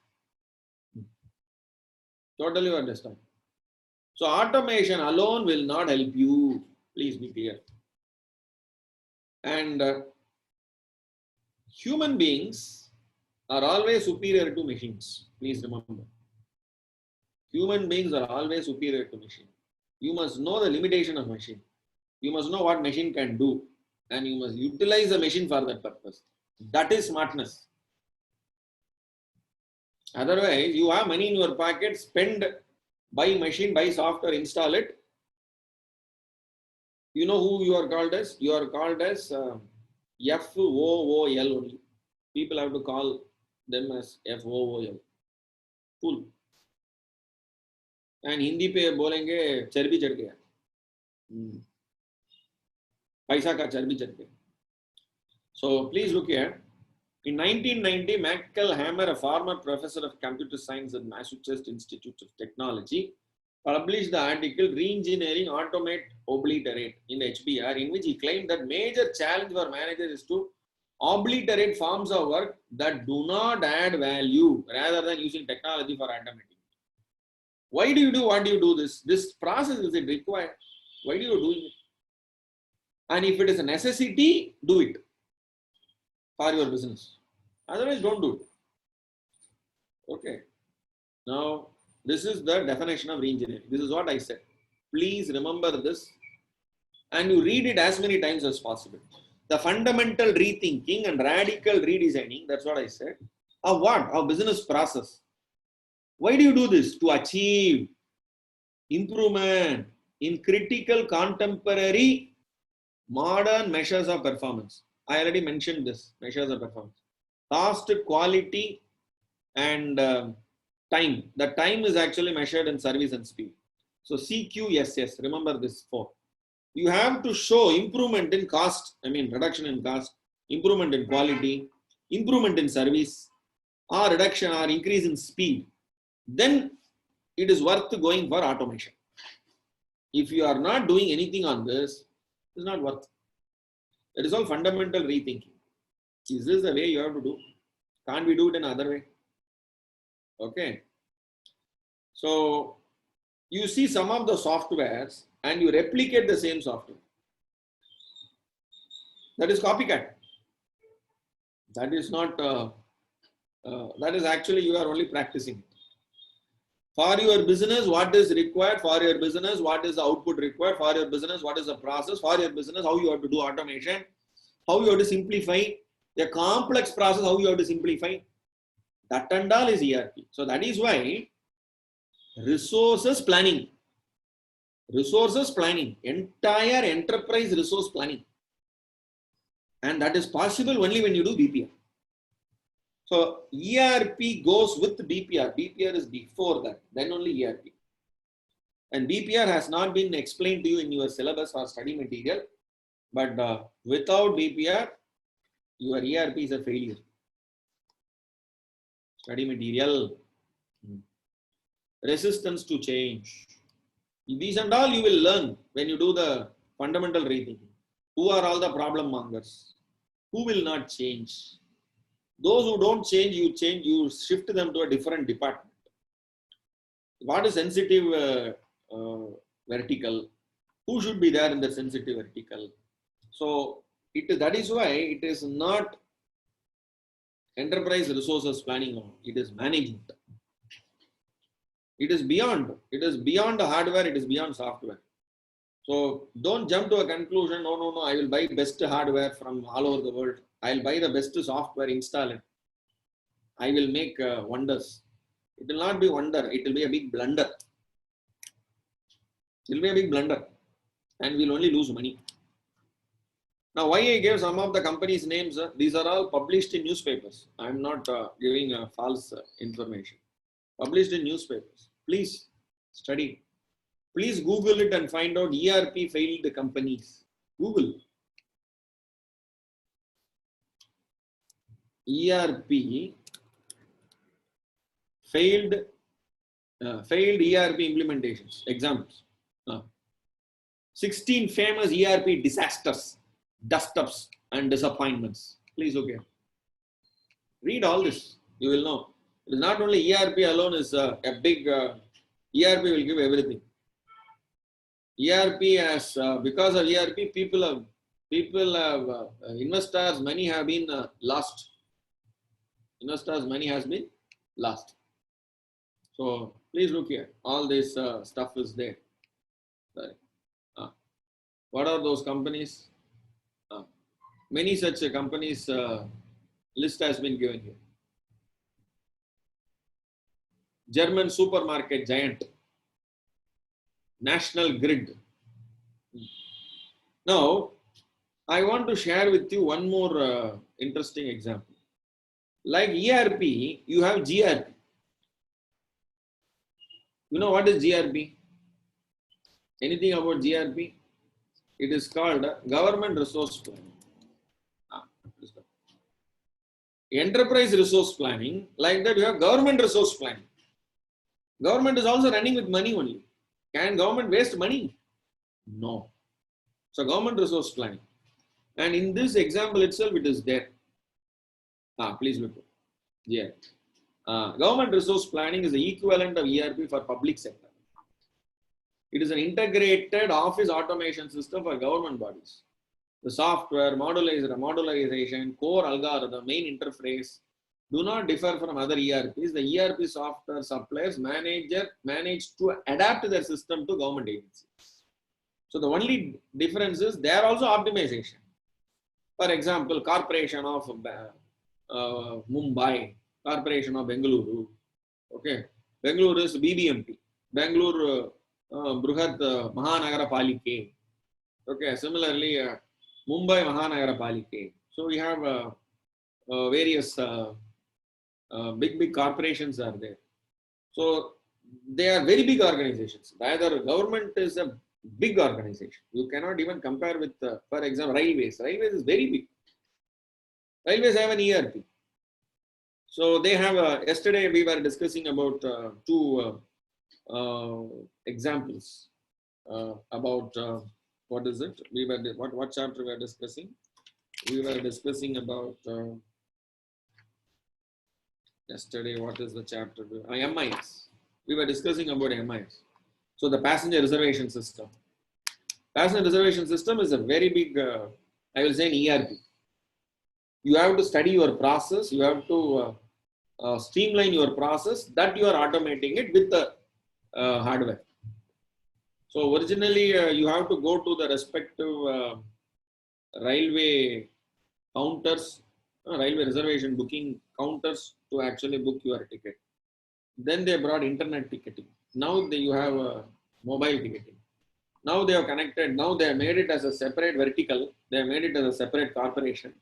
Totally you are destroying. So automation alone will not help you. Please be clear. And human beings are always superior to machines. Please remember. Human beings are always superior to machine. You must know the limitation of machine. You must know what machine can do. And you must utilize the machine for that purpose. That is smartness. Otherwise, you have money in your pocket, spend, buy machine, buy software, install it. You know who you are called as? You are called as FOOL only. People have to call them as FOOL. Fool. And Hindi पे बोलेंगे चर्बी चढ़ गया, पैसा का चर्बी चढ़ गया. So please look here. In 1990, Michael Hammer, a former professor of computer science at Massachusetts Institute of Technology, published the article Re-engineering Automate Obliterate in HBR, in which he claimed that major challenge for managers is to obliterate forms of work that do not add value rather than using technology for automating. Why do you do what do you do this? This process, is it required? Why do you do it? And if it is a necessity, do it for your business. Otherwise, don't do it. Okay. Now, this is the definition of re-engineering. This is what I said. Please remember this and you read it as many times as possible. The fundamental rethinking and radical redesigning, that's what I said. Of what? Of business process. Why do you do this? To achieve improvement in critical contemporary modern measures of performance. I already mentioned this, measures of performance. Cost, quality, and time. The time is actually measured in service and speed. So CQSS, remember this 4. You have to show improvement in cost, reduction in cost, improvement in quality, improvement in service, or reduction or increase in speed. Then it is worth going for automation. If you are not doing anything on this, it's not worth. It is all fundamental rethinking. Is this the way you have to do? Can't we do it in another way? Okay. So you see some of the softwares and you replicate the same software. That is copycat. That is not That is actually you are only practicing. For your business, what is required? For your business, what is the output required? For your business, what is the process? For your business, how you have to do automation? How you have to simplify a complex process? How you have to simplify? That and all is ERP. So that is why resources planning, entire enterprise resource planning, and that is possible only when you do BPR. So ERP goes with BPR. BPR is before that, then only ERP. And BPR has not been explained to you in your syllabus or study material, but without BPR, your ERP is a failure. Study material, resistance to change. These and all you will learn when you do the fundamental rethinking. Who are all the problem mongers? Who will not change? Those who don't change, you shift them to a different department. What is sensitive vertical? Who should be there in the sensitive vertical? So that is why it is not enterprise resources planning, it is management. It is beyond the hardware, it is beyond software. So don't jump to a conclusion, no, I will buy best hardware from all over the world. I'll buy the best software, install it. I will make wonders. It will not be wonder, it will be a big blunder. It will be a big blunder and we'll only lose money. Now, why I gave some of the companies' names, these are all published in newspapers. I'm not giving false information. Published in newspapers. Please study. Please Google it and find out ERP failed companies. Google. ERP failed ERP implementations. Examples. 16 famous ERP disasters, dust-ups and disappointments. Please look here. Read all this. You will know. It is not only ERP alone is a big, ERP will give everything. ERP has, because of ERP, people have, investors' money have been lost. Investors' money has been lost. So please look here. All this stuff is there. Sorry. What are those companies? Many such companies list has been given here. German supermarket giant, National Grid. Now, I want to share with you one more interesting example. Like ERP, you have GRP. You know what is GRP? Anything about GRP? It is called Government Resource Planning. Enterprise resource planning, like that you have government resource planning. Government is also running with money only. Can government waste money? No. So government resource planning. And in this example itself, it is there. Please look. Yeah. Government resource planning is the equivalent of ERP for public sector. It is an integrated office automation system for government bodies. The software, modularization, core algorithm, main interface do not differ from other ERPs. The ERP software suppliers manage to adapt their system to government agencies. So the only difference is they are also optimization. For example, Corporation of Mumbai, Corporation of Bengaluru. Okay, Bengaluru is BBMP. Bangalore Bruhat Mahanagara Palike. Okay, similarly Mumbai Mahanagara Palike. So we have various big corporations are there. So they are very big organizations. Either government is a big organization. You cannot even compare with, for example, railways. Railways is very big. Railways have an ERP. So they have, yesterday we were discussing about two examples about, what is it? We were, what chapter we were discussing? We were discussing about, yesterday, what is the chapter? MIS. We were discussing about MIS. So the passenger reservation system. Passenger reservation system is a very big, I will say an ERP. You have to study your process. You have to streamline your process, that you are automating it with the hardware. So originally you have to go to the respective railway counters, railway reservation booking counters to actually book your ticket. Then they brought internet ticketing. Now you have mobile ticketing. Now they have connected. Now they have made it as a separate vertical. They have made it as a separate corporation.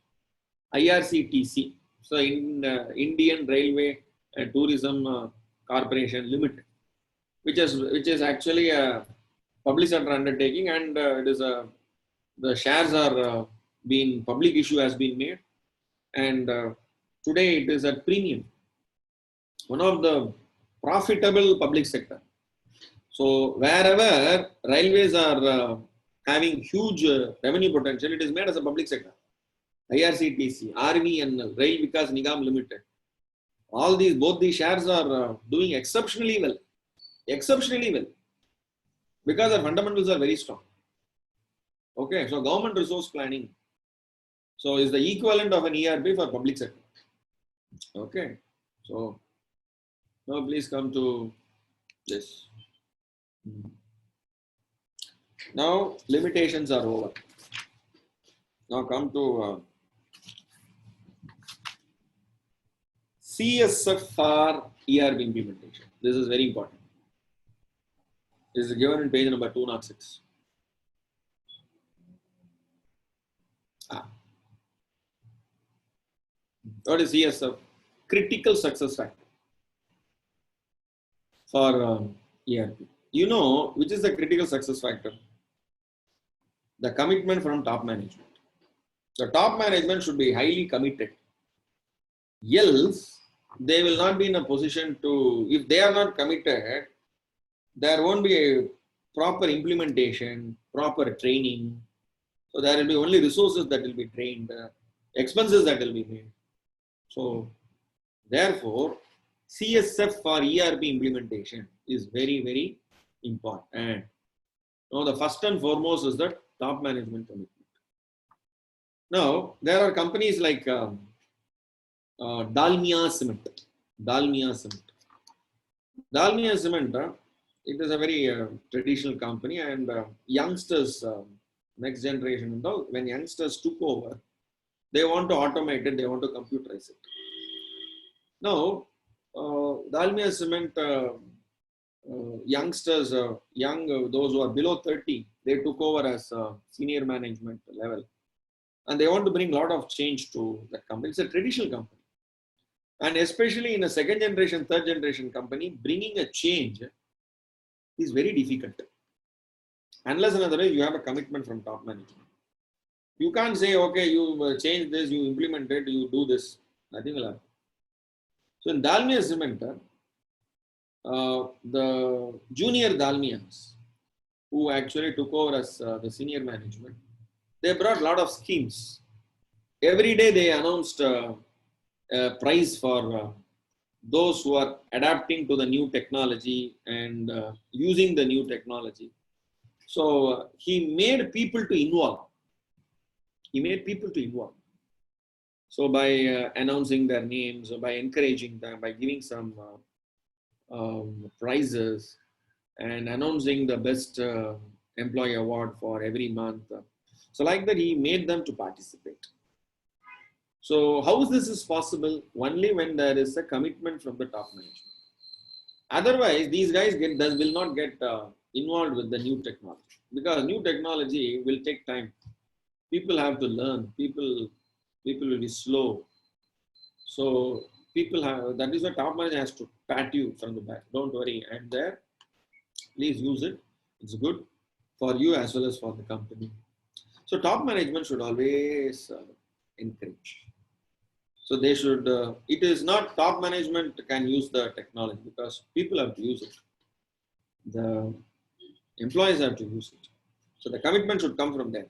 IRCTC. So in Indian Railway and Tourism Corporation Limited, which is actually a public sector undertaking, and it is the shares are being public issue has been made, and today it is at premium. One of the profitable public sector. So wherever railways are having huge revenue potential, it is made as a public sector. IRCTC, RVNL, Rail Vikas Nigam Limited. All these, both these shares are doing exceptionally well. Exceptionally well. Because their fundamentals are very strong. Okay, so government resource planning. So is the equivalent of an ERP for public sector. Okay, so now please come to this. Now limitations are over. Now come to CSF for ERP implementation. This is very important. This is given in page number 206. What is CSF? Critical success factor for ERP. You know which is the critical success factor? The commitment from top management. The top management should be highly committed. Else, they will not be in a position to, if they are not committed, there won't be a proper implementation, proper training. So there will be only resources that will be trained, expenses that will be made. So therefore, CSF for ERP implementation is very, very important. And now the first and foremost is that top management commitment. Now, there are companies like Dalmia Cement. Dalmia Cement. Dalmia Cement, it is a very traditional company, and youngsters, next generation, when youngsters took over, they want to automate it, they want to computerize it. Now, Dalmia Cement youngsters, those who are below 30, they took over as senior management level. And they want to bring a lot of change to that company. It's a traditional company. And especially in a second generation, third generation company, bringing a change is very difficult. Unless and otherwise you have a commitment from top management. You can't say, okay, you change this, you implement it, you do this. Nothing will happen. So in Dalmia Cement, the junior Dalmias who actually took over as the senior management, they brought a lot of schemes. Every day they announced a prize for those who are adapting to the new technology and using the new technology. So he made people to involve. He made people to involve. So by announcing their names, or by encouraging them, by giving some prizes and announcing the best employee award for every month. So like that, he made them to participate. So how this is possible? Only when there is a commitment from the top management. Otherwise, these guys will not get involved with the new technology, because new technology will take time. People have to learn. People will be slow. So that is why top manager has to pat you from the back. Don't worry, I'm there. Please use it. It's good for you as well as for the company. So top management should always encourage. So they should, it is not top management can use the technology, because people have to use it. The employees have to use it. So the commitment should come from them.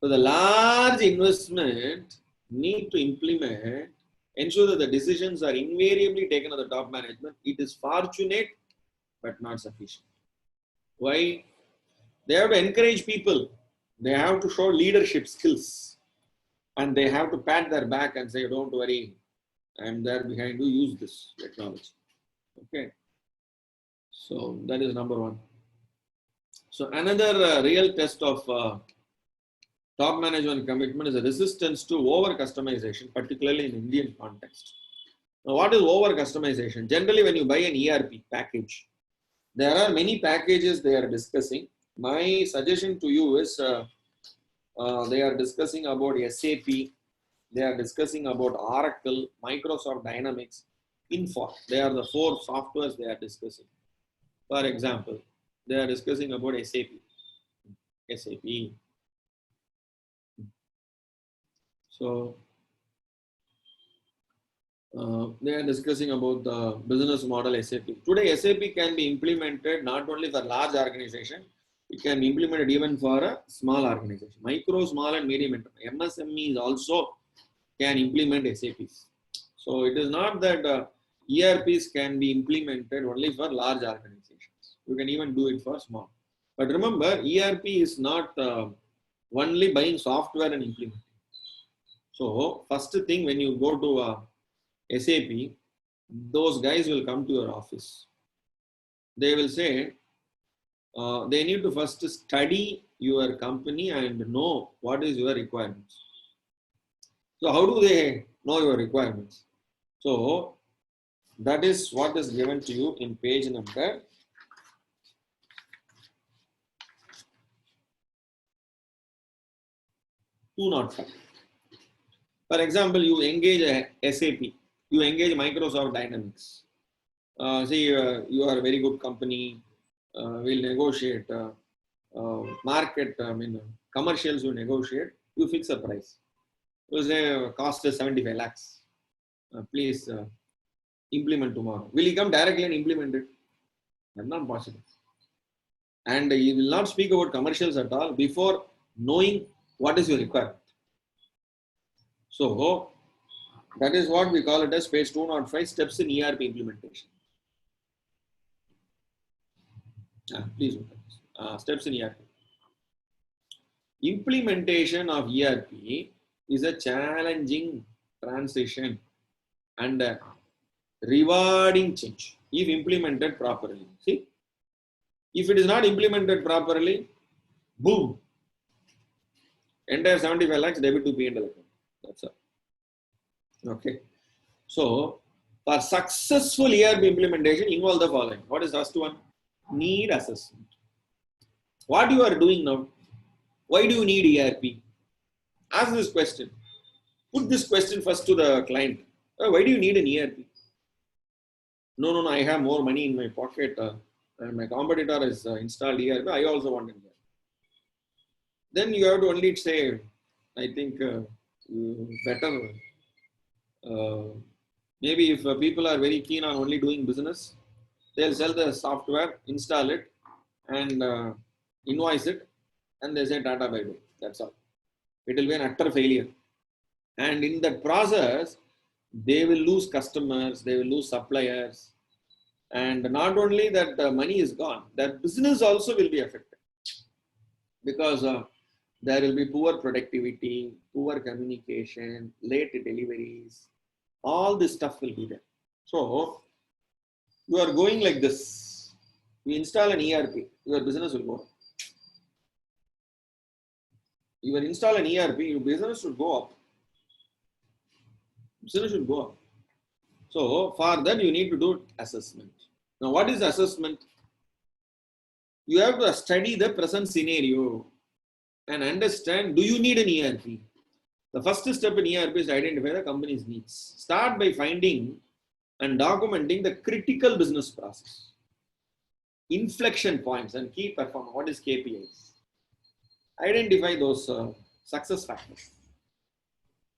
So the large investment need to implement, ensure that the decisions are invariably taken at the top management. It is fortunate, but not sufficient. Why? They have to encourage people. They have to show leadership skills. And they have to pat their back and say, don't worry, I am there behind you, use this technology. Okay. So that is number one. So another real test of top management commitment is a resistance to over customization, particularly in Indian context. Now, what is over customization? Generally, when you buy an ERP package, there are many packages they are discussing. My suggestion to you is they are discussing about SAP, they are discussing about Oracle, Microsoft Dynamics, Infor. They are the 4 softwares they are discussing. For example, they are discussing about SAP. So they are discussing about the business model SAP. Today, SAP can be implemented not only for large organization, it can be implemented even for a small organization. Micro, small and medium enterprise. MSMEs also can implement SAPs. So it is not that ERPs can be implemented only for large organizations. You can even do it for small. But remember, ERP is not only buying software and implementing. So first thing, when you go to SAP, those guys will come to your office. They will say, they need to first study your company and know what is your requirements. So how do they know your requirements? So that is what is given to you in page number 205. For example, you engage a SAP, you engage Microsoft Dynamics. Say you are a very good company, will negotiate market, commercials you negotiate, you fix a price. You say cost is 75 lakhs. Please implement tomorrow. Will he come directly and implement it? That's not possible. And he will not speak about commercials at all before knowing what is your requirement. So that is what we call it as page 205, steps in ERP implementation. Please look at this. Steps in ERP. Implementation of ERP is a challenging transition and a rewarding change if implemented properly. See, if it is not implemented properly, boom, entire 75 lakhs debit to P&L account. That's all. Okay. So, for successful ERP implementation, involve the following. What is the first one? Need assessment. What you are doing now? Why do you need ERP? Ask this question. Put this question first to the client. Why do you need an ERP? No, I have more money in my pocket. My competitor has installed ERP. I also want an ERP. Then you have to only say, I think better. Maybe if people are very keen on only doing business, they'll sell the software, install it, and invoice it, and they say Tata bye bye. That's all. It will be an utter failure. And in that process, they will lose customers, they will lose suppliers. And not only that the money is gone, that business also will be affected. Because there will be poor productivity, poor communication, late deliveries, all this stuff will be there. So, you are going like this. You install an ERP, your business will go up. You will install an ERP, your business should go up. Business should go up. So, for that you need to do assessment. Now, what is assessment? You have to study the present scenario and understand, do you need an ERP? The first step in ERP is to identify the company's needs. Start by finding and documenting the critical business process, inflection points and key performance. What is KPIs? Identify those success factors,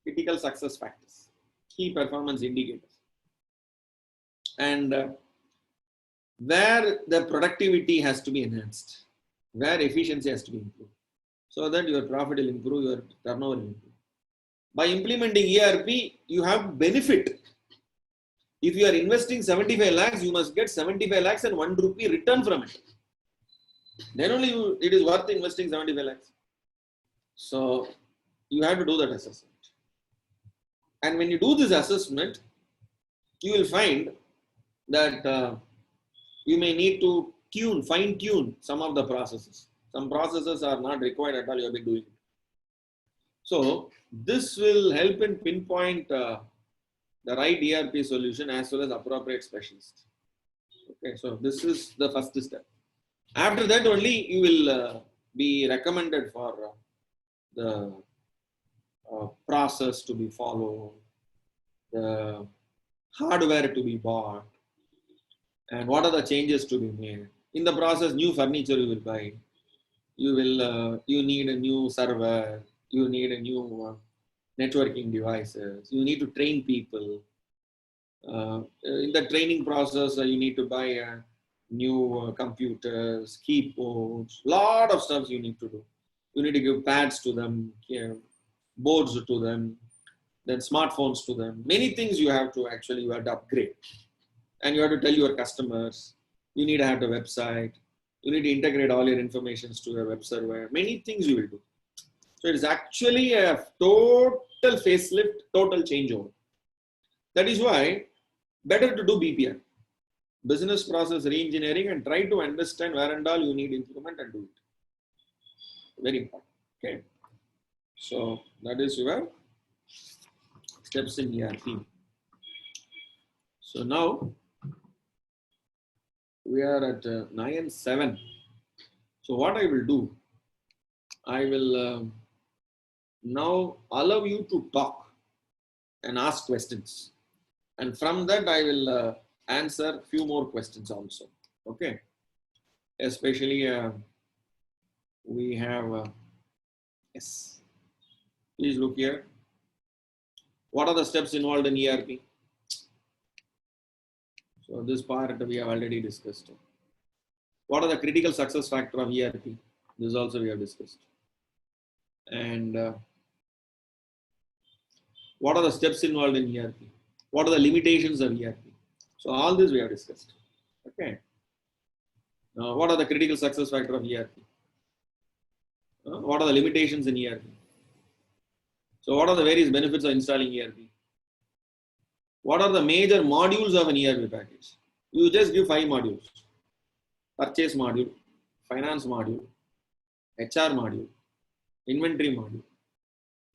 critical success factors, key performance indicators, and where the productivity has to be enhanced, where efficiency has to be improved, so that your profit will improve, your turnover will improve. By implementing ERP, you have benefit. If you are investing 75 lakhs, you must get 75 lakhs and 1 rupee return from it. Then only it is worth investing 75 lakhs. So you have to do that assessment. And when you do this assessment, you will find that you may need to fine tune some of the processes. Some processes are not required at all, you have been doing it. So this will help in pinpoint the right ERP solution as well as appropriate specialist. Okay, so this is the first step. After that only you will be recommended for the process to be followed, the hardware to be bought, and what are the changes to be made. In the process, new furniture you will buy. You need a new server. You need a new networking devices. You need to train people. In the training process, you need to buy new computers, keyboards, lot of stuff you need to do. You need to give pads to them, boards to them, then smartphones to them. Many things you have to upgrade. And you have to tell your customers, you need to have the website, you need to integrate all your informations to the web server. Many things you will do. So it is actually a total facelift, total changeover. That is why better to do BPR, business process re-engineering, and try to understand where and all you need improvement and do it. Very important. Okay. So that is your steps in ERP. So now we are at 9-7. So what I will do, I will now allow you to talk and ask questions. And from that, I will answer few more questions also. Okay. Especially we have, yes. Please look here. What are the steps involved in ERP? So this part we have already discussed. What are the critical success factors of ERP? This also we have discussed. And what are the steps involved in ERP? What are the limitations of ERP? So all this we have discussed. Okay. Now, what are the critical success factors of ERP? What are the limitations in ERP? So what are the various benefits of installing ERP? What are the major modules of an ERP package? You just give 5 modules. Purchase module, finance module, HR module, inventory module.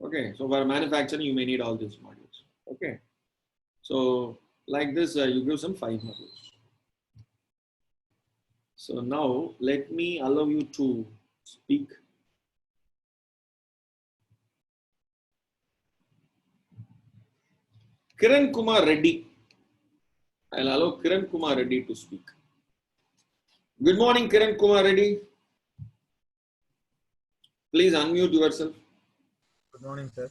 Okay, so for manufacturing, you may need all these modules. Okay, so like this, you give some 5 modules. So now let me allow you to speak. Kiran Kumar Reddy. I'll allow Kiran Kumar Reddy to speak. Good morning, Kiran Kumar Reddy. Please unmute yourself. Good morning, sir.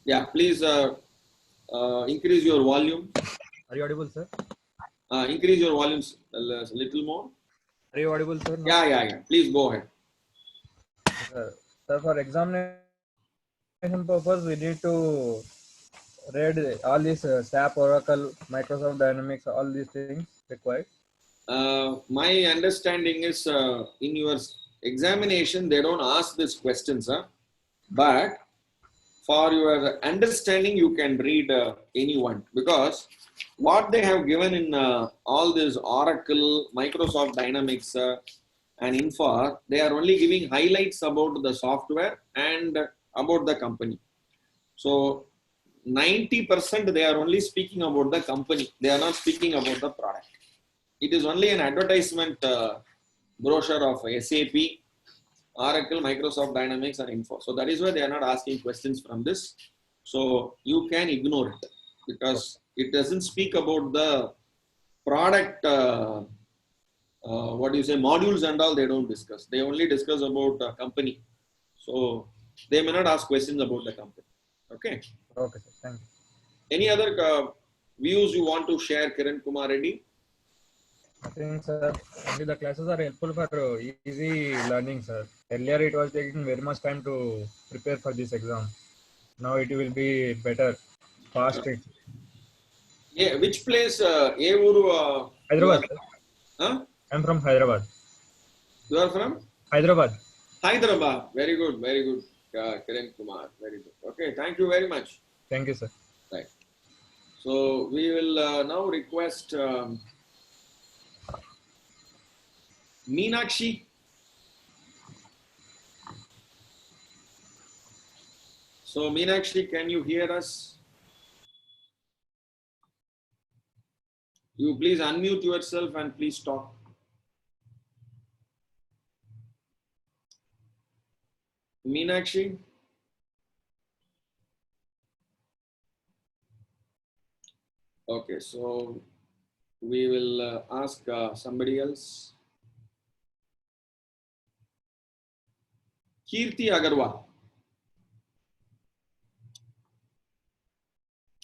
Yeah, please increase your volume. Are you audible, sir? Increase your volumes a little more. Are you audible, sir? No? Yeah. Please go ahead. Sir, for examination purpose, we need to read all these SAP, Oracle, Microsoft Dynamics, all these things required. My understanding is in your examination, they don't ask these questions, but for your understanding, you can read any one, because what they have given in all this Oracle, Microsoft Dynamics and Info, they are only giving highlights about the software and about the company. So 90% they are only speaking about the company. They are not speaking about the product. It is only an advertisement brochure of SAP, Oracle, Microsoft Dynamics and Info. So that is why they are not asking questions from this. So you can ignore it because it doesn't speak about the product, modules and all they don't discuss. They only discuss about company. So they may not ask questions about the company. Okay. Okay, sir. Thank you. Any other views you want to share, Kiran Kumar Reddy? I think, sir, only the classes are helpful for easy learning, sir. Earlier, it was taking very much time to prepare for this exam. Now it will be better, fast. Yeah, which place? Hyderabad. Hyderabad, sir. Huh? I'm from Hyderabad. You are from? Hyderabad. Hyderabad. Very good, Kiran Kumar. Very good. Okay, thank you very much. Thank you, sir. Right. So we will now request Meenakshi. So Meenakshi, can you hear us? You please unmute yourself and please talk. Meenakshi? Okay, so we will ask somebody else. Kirti Agarwal.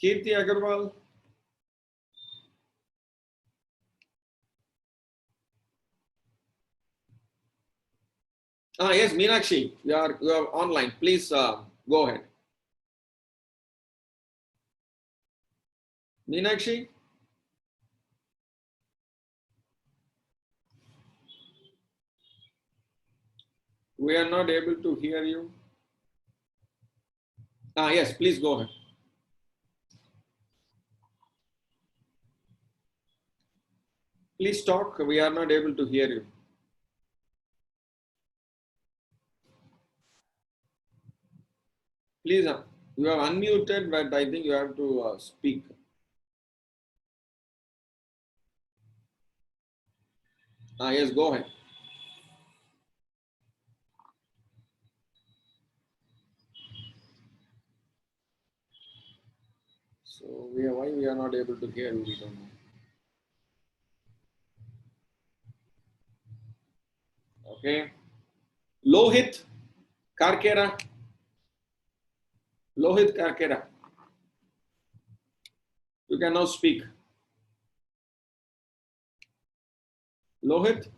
Kirti Agarwal. Yes, Meenakshi, you are online. Please go ahead. Meenakshi? We are not able to hear you. Yes, please go ahead. Please talk. We are not able to hear you. Please, you are unmuted, but I think you have to speak. Yes, go ahead. So why we are not able to hear you, we don't know. Okay. Lohit Karkera. Lohit Karkera. You can now speak. Lohit?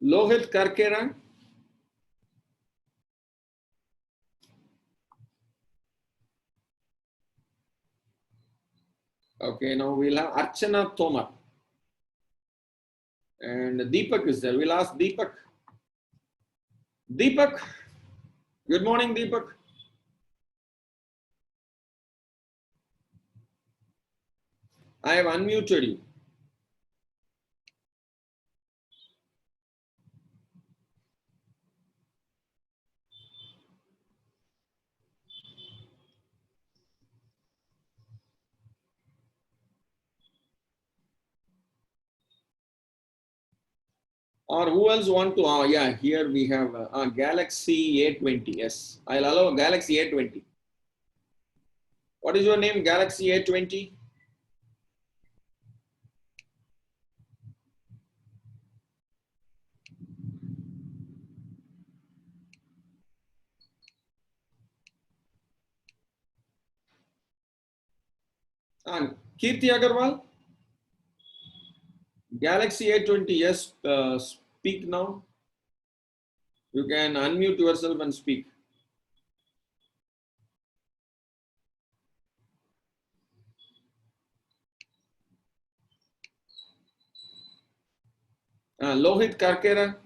Lohit Karkera? Okay, now we'll have Archana Tomar. And Deepak is there. We'll ask Deepak. Deepak. Good morning, Deepak. I have unmuted you. Or who else want to? Yeah, here we have Galaxy A20. Yes, I'll allow Galaxy A20. What is your name, Galaxy A20? Kirti Agarwal? Galaxy A20, yes, speak now. You can unmute yourself and speak. Lohit Karkera?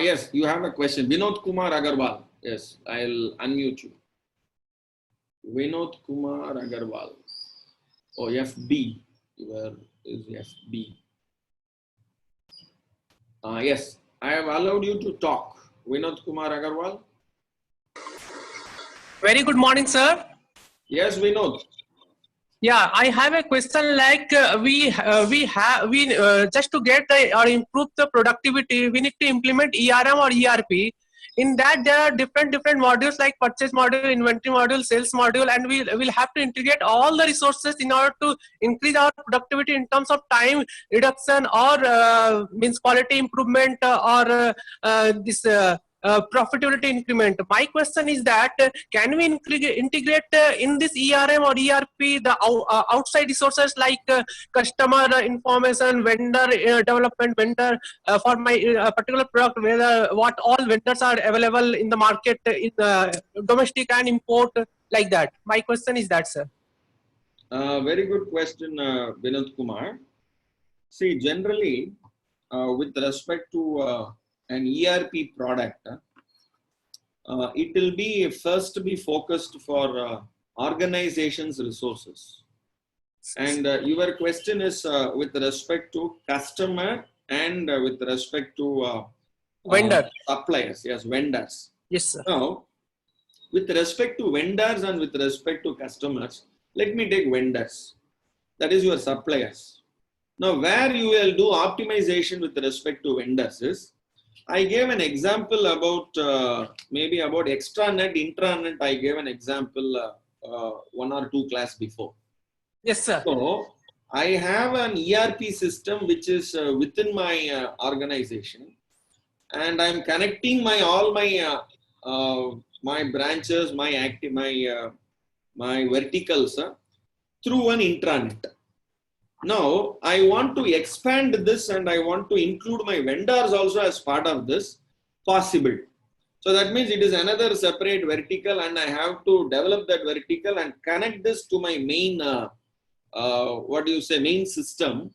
Yes, you have a question. Vinod Kumar Agarwal. Yes, I'll unmute you. Vinod Kumar Agarwal. Oh, FB. Where is FB? Yes, I have allowed you to talk. Vinod Kumar Agarwal. Very good morning, sir. Yes, Vinod. Yeah, I have a question. Like we just to get or improve the productivity, we need to implement ERM or ERP. In that, there are different modules like purchase module, inventory module, sales module, and we will have to integrate all the resources in order to increase our productivity in terms of time reduction or means quality improvement or this profitability increment. My question is that can we integrate in this ERM or ERP the outside resources like customer information, vendor development, vendor for my particular product, whether what all vendors are available in the market in domestic and import, like that. My question is that, sir. Very good question, Vinod Kumar. See, generally, with respect to an ERP product, it will be first be focused for organizations' resources. And your question is with respect to customer and with respect to Vendor. suppliers. Yes, vendors. Yes, sir. Now, with respect to vendors and with respect to customers, let me take vendors. That is your suppliers. Now, where you will do optimization with respect to vendors is, I gave an example about maybe about extranet, intranet. I gave an example 1 or 2 class before. Yes, sir. So, I have an ERP system which is within my organization, and I'm connecting my all my my branches, my my verticals through an intranet. Now, I want to expand this and I want to include my vendors also as part of this, possible. So that means it is another separate vertical and I have to develop that vertical and connect this to my main, main system,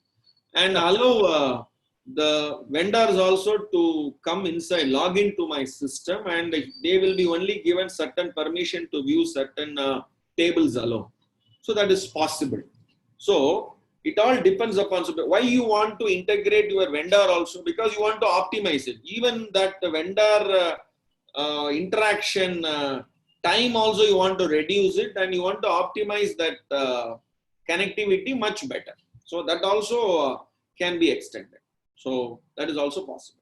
and allow the vendors also to come inside, log into my system, and they will be only given certain permission to view certain tables alone. So that is possible. So it all depends upon why you want to integrate your vendor also, because you want to optimize it. Even that vendor interaction time also you want to reduce it, and you want to optimize that connectivity much better. So that also can be extended. So that is also possible.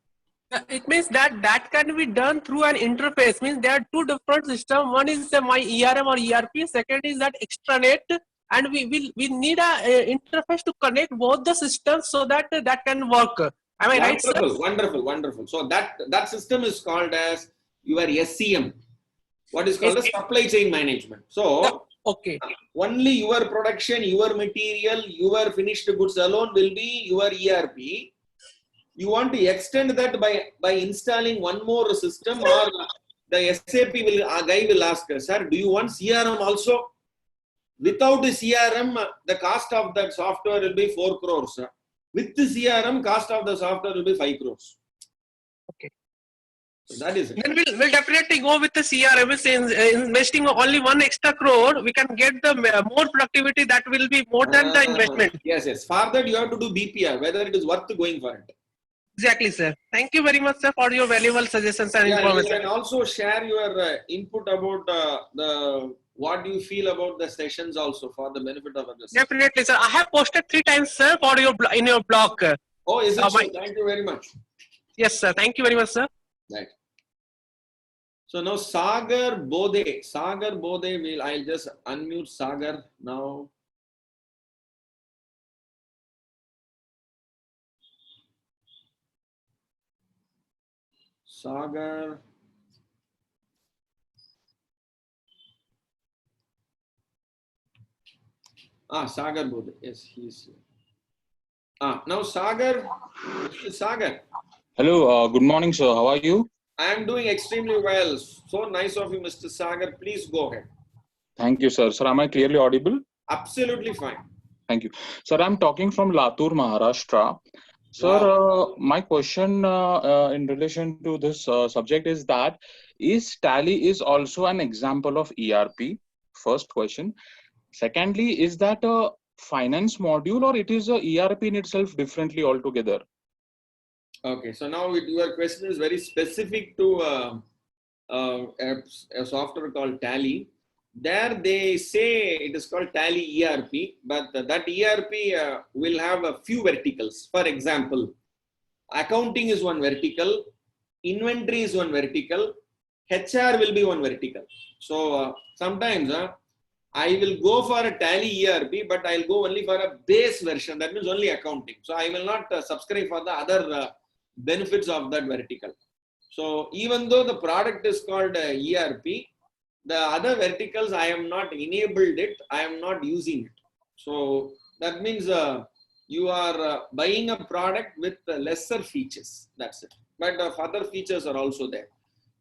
It means that can be done through an interface. Means there are two different systems. One is my ERM or ERP. Second is that extranet, and we need a interface to connect both the systems so that that can work. Am I right, sir? Wonderful. So that system is called as your SCM. What is called as supply chain management. So okay, only your production, your material, your finished goods alone will be your ERP. You want to extend that by installing one more system, or the SAP guy will ask, sir, do you want CRM also? Without the CRM, the cost of that software will be 4 crores. With the CRM, cost of the software will be 5 crores. Okay. So that is it. Then we'll definitely go with the CRM. Investing only 1 extra crore, we can get the more productivity that will be more than the investment. Yes. For that, you have to do BPR, whether it is worth going for it. Exactly, sir. Thank you very much, sir, for your valuable suggestions and information. You can also share your input about what you feel about the sessions also for the benefit of others. Definitely, sir. I have posted 3 times, sir, for your in your blog. Oh, is it so? Thank you very much. Yes, sir. Thank you very much, sir. Right. So now Sagar Bode, I'll just unmute Sagar now. Sagar. Sagar Bode. Yes, he's here. Now Sagar. Mr. Sagar. Hello, good morning, sir. How are you? I am doing extremely well. So nice of you, Mr. Sagar. Please go ahead. Thank you, sir. Sir, am I clearly audible? Absolutely fine. Thank you. Sir, I'm talking from Latur, Maharashtra. Sir, Wow. my question in relation to this subject is that, is Tally is also an example of ERP? First question. Secondly, is that a finance module or it is a ERP in itself differently altogether? Okay, so now your question is very specific to a software called Tally. There they say it is called Tally ERP, but that ERP will have a few verticals. For example, accounting is one vertical, inventory is one vertical, HR will be one vertical. So sometimes I will go for a Tally ERP, but I'll go only for a base version. That means only accounting. So I will not subscribe for the other benefits of that vertical. So even though the product is called ERP, the other verticals I am not enabled it, I am not using it. So that means you are buying a product with lesser features. That's it. But other features are also there.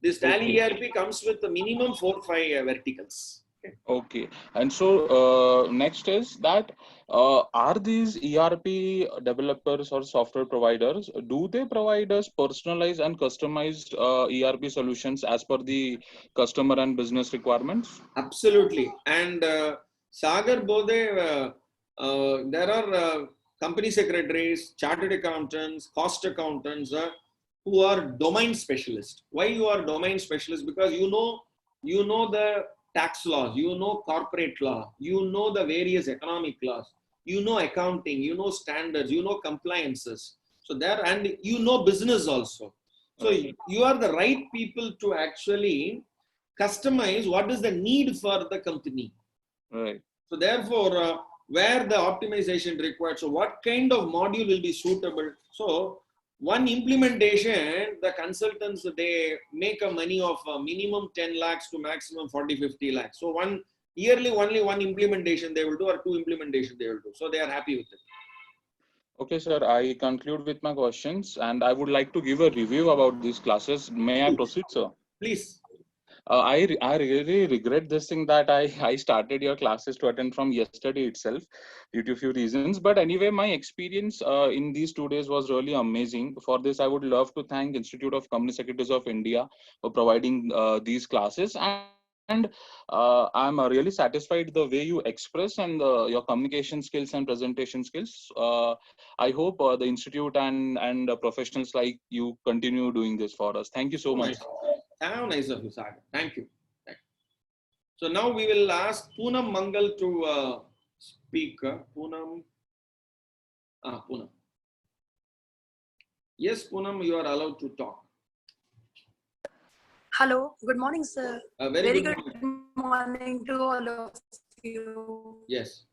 This Tally ERP comes with a minimum 4-5 verticals. Okay. And so next is that are these ERP developers or software providers, do they provide us personalized and customized ERP solutions as per the customer and business requirements? Absolutely. And Sagar Bode, there are company secretaries, chartered accountants, cost accountants who are domain specialists. Why you are domain specialists? Because you know the tax laws, you know corporate law, you know the various economic laws, you know accounting, you know standards, you know compliances. So there, and you know business also. So you are the right people to actually customize what is the need for the company. Right. So therefore, where the optimization required, so what kind of module will be suitable. So one implementation, the consultants, they make a money of minimum 10 lakhs to maximum 40-50 lakhs. So one yearly only one implementation they will do, or 2 implementation they will do. So they are happy with it. Okay, sir, I conclude with my questions and I would like to give a review about these classes. May I proceed, sir? Please. I really regret this thing that I started your classes to attend from yesterday itself due to a few reasons. But anyway, my experience in these 2 days was really amazing. For this, I would love to thank Institute of Company Secretaries of India for providing these classes. And I'm really satisfied the way you express and your communication skills and presentation skills. I hope the institute and professionals like you continue doing this for us. Thank you so much. How nice of you, Sagar. Thank you. So now we will ask Poonam Mangal to speak. Poonam. Poonam. Yes, Poonam, you are allowed to talk. Hello, good morning, sir. Very good morning. morning to all of you. Yes.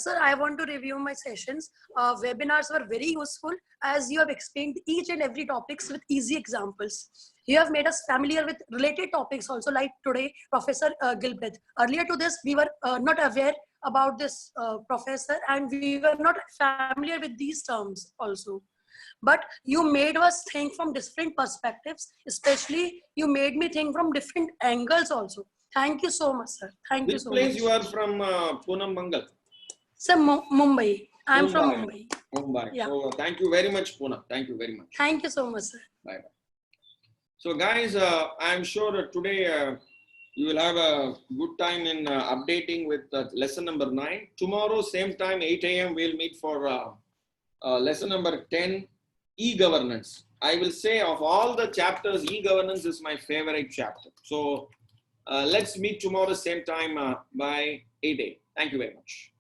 Sir, I want to review my sessions. Webinars were very useful as you have explained each and every topics with easy examples. You have made us familiar with related topics also, like today, Professor Gilbert. Earlier to this, we were not aware about this professor and we were not familiar with these terms also. But you made us think from different perspectives, especially you made me think from different angles also. Thank you so much, sir. Thank you so much. Which place you are from, Poonam Mangal? Sir, Mumbai. I'm from Mumbai. Mumbai. Yeah. So thank you very much, Poonam. Thank you very much. Thank you so much, sir. Bye bye. So guys, I'm sure today you will have a good time in updating with lesson number 9. Tomorrow, same time, 8 a.m. we'll meet for lesson number 10, e-governance. I will say of all the chapters, e-governance is my favorite chapter. So let's meet tomorrow, same time by 8 a.m. Thank you very much.